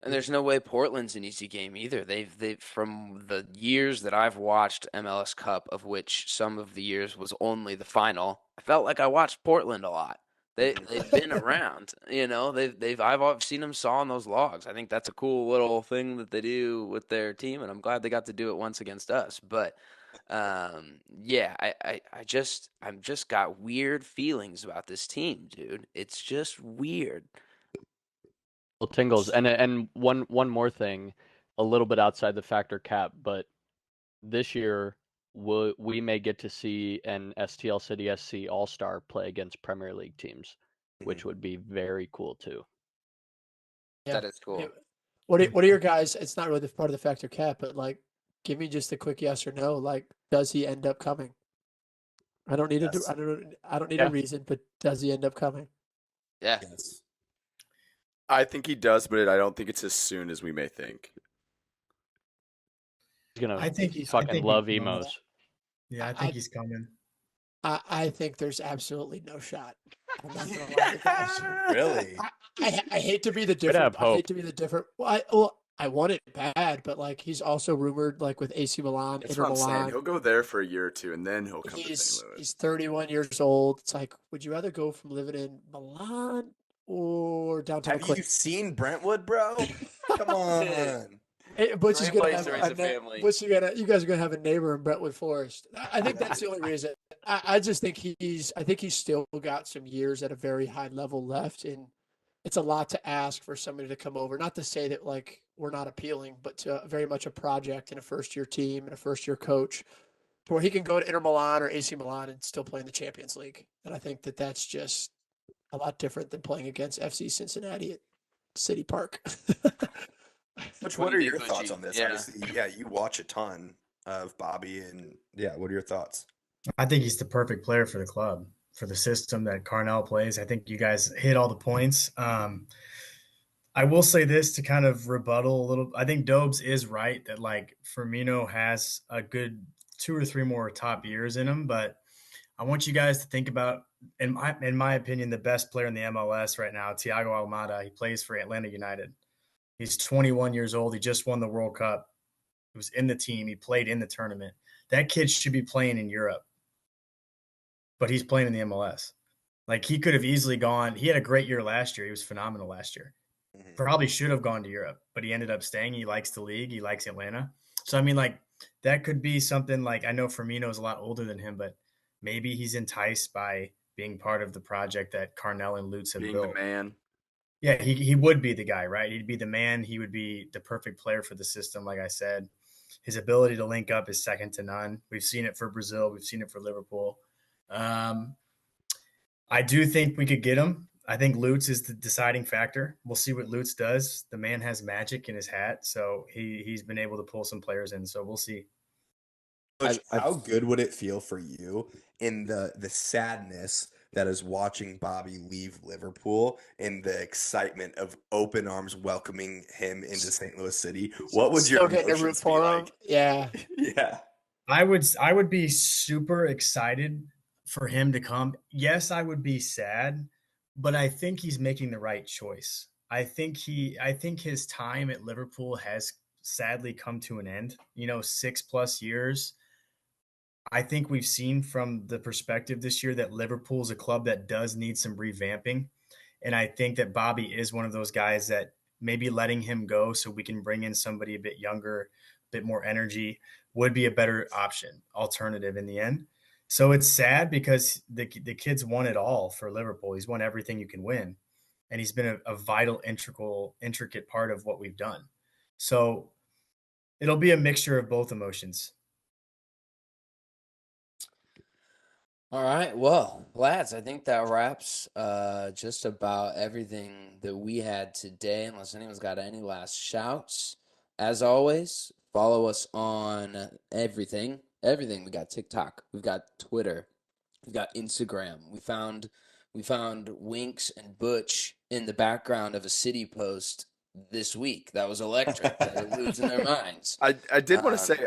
And there's no way Portland's an easy game either. They've from the years that I've watched MLS Cup, of which some of the years was only the final, I felt like I watched Portland a lot. They've been around, I've seen them sawing those logs. I think that's a cool little thing that they do with their team, and I'm glad they got to do it once against us. But yeah, I'm just got weird feelings about this team, dude. It's just weird. Tingles. And one more thing a little bit outside the factor cap, but this year we may get to see an STL City SC All-Star play against Premier League teams, which would be very cool too. Yeah. That is cool. What are your guys? It's not really the part of the factor cap, but like, give me just a quick yes or no. Like, does he end up coming? I don't need Yes. I don't need Yeah. a reason, but does he end up coming? Yeah. Yes. I think he does, but I don't think it's as soon as we may think. He's gonna I think he's fucking love coming. emos. Yeah, I think he's coming. I think there's absolutely no shot. I'm not gonna lie to you guys. Really? I hate to be the have different. I hope. hate to be the different. I want it bad, but like he's also rumored like with AC Milan, That's Inter what I'm saying. Milan. He'll go there for a year or two, and then he'll come to He's St. Louis. he's 31 years old. It's like, would you rather go from living in Milan or downtown Have you seen Brentwood, bro? Come on. Butch is Great gonna place have to raise a family. Butch, you guys are gonna have a neighbor in Brentwood Forest. I think that's the only reason. I just think I think he's still got some years at a very high level left, and it's a lot to ask for somebody to come over. Not to say that like we're not appealing, but to very much a project and a first year team and a first year coach, where he can go to Inter Milan or AC Milan and still play in the Champions League. And I think that that's just a lot different than playing against FC Cincinnati at City Park. Which, What what do are you your think, thoughts Butchie? on this? Yeah. Obviously, yeah, you watch a ton of Bobby, and yeah, what are your thoughts? I think he's the perfect player for the club, for the system that Carnell plays. I think you guys hit all the points. I will say this to kind of rebuttal a little. I think Dobes is right that like Firmino has a good 2 or 3 more top years in him, but I want you guys to think about, in my opinion, the best player in the MLS right now, Thiago Almada. He plays for Atlanta United. He's 21 years old. He just won the World Cup. He was in the team. He played in the tournament. That kid should be playing in Europe, but he's playing in the MLS. Like he could have easily gone. He had a great year last year. He was phenomenal last year. Probably should have gone to Europe, but he ended up staying. He likes the league. He likes Atlanta. So, I mean, like that could be something like, I know Firmino is a lot older than him, but maybe he's enticed by being part of the project that Carnell and Lutz have Being built. the man. Yeah, he would be the guy, right? He'd be the man. He would be the perfect player for the system, like I said. His ability to link up is second to none. We've seen it for Brazil. We've seen it for Liverpool. I do think we could get him. I think Lutz is the deciding factor. We'll see what Lutz does. The man has magic in his hat, so he's been able to pull some players in. So we'll see. Coach, how good would it feel for you in the sadness that is watching Bobby leave Liverpool and the excitement of open arms welcoming him into St. Louis City? What would your Still getting a root emotions be for him? like? Yeah. Yeah. I would be super excited for him to come. Yes, I would be sad, but I think he's making the right choice. I think his time at Liverpool has sadly come to an end. 6+ years. I think we've seen from the perspective this year that Liverpool is a club that does need some revamping. And I think that Bobby is one of those guys that maybe letting him go so we can bring in somebody a bit younger, a bit more energy would be a better alternative in the end. So it's sad because the kid's won it all for Liverpool. He's won everything you can win. And he's been a vital, intricate part of what we've done. So it'll be a mixture of both emotions. All right, well, lads, I think that wraps just about everything that we had today, unless anyone's got any last shouts. As always, follow us on everything. Everything. We got TikTok, we've got Twitter, we've got Instagram. We found Winks and Butch in the background of a city post this week. That was electric. They're losing their minds. I did want to say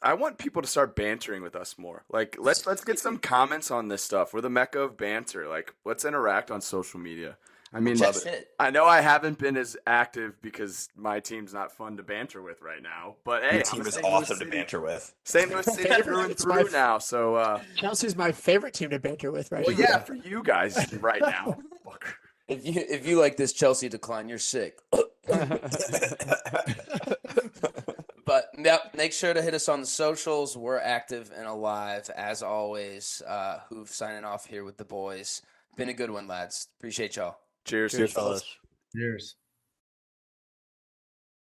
I want people to start bantering with us more. Like let's get some comments on this stuff. We're the Mecca of Banter. Like let's interact on social media. I mean, That's it. I know I haven't been as active because my team's not fun to banter with right now. But hey, Your team is awesome to banter with. St. Louis City through and through now. So Chelsea's my favorite team to banter with right well, now. yeah, for you guys right now. If you like this Chelsea decline, you're sick. But yep, make sure to hit us on the socials. We're active and alive as always. Hoof signing off here with the boys. Been a good one, lads. Appreciate y'all. Cheers. Cheers, fellas. Cheers.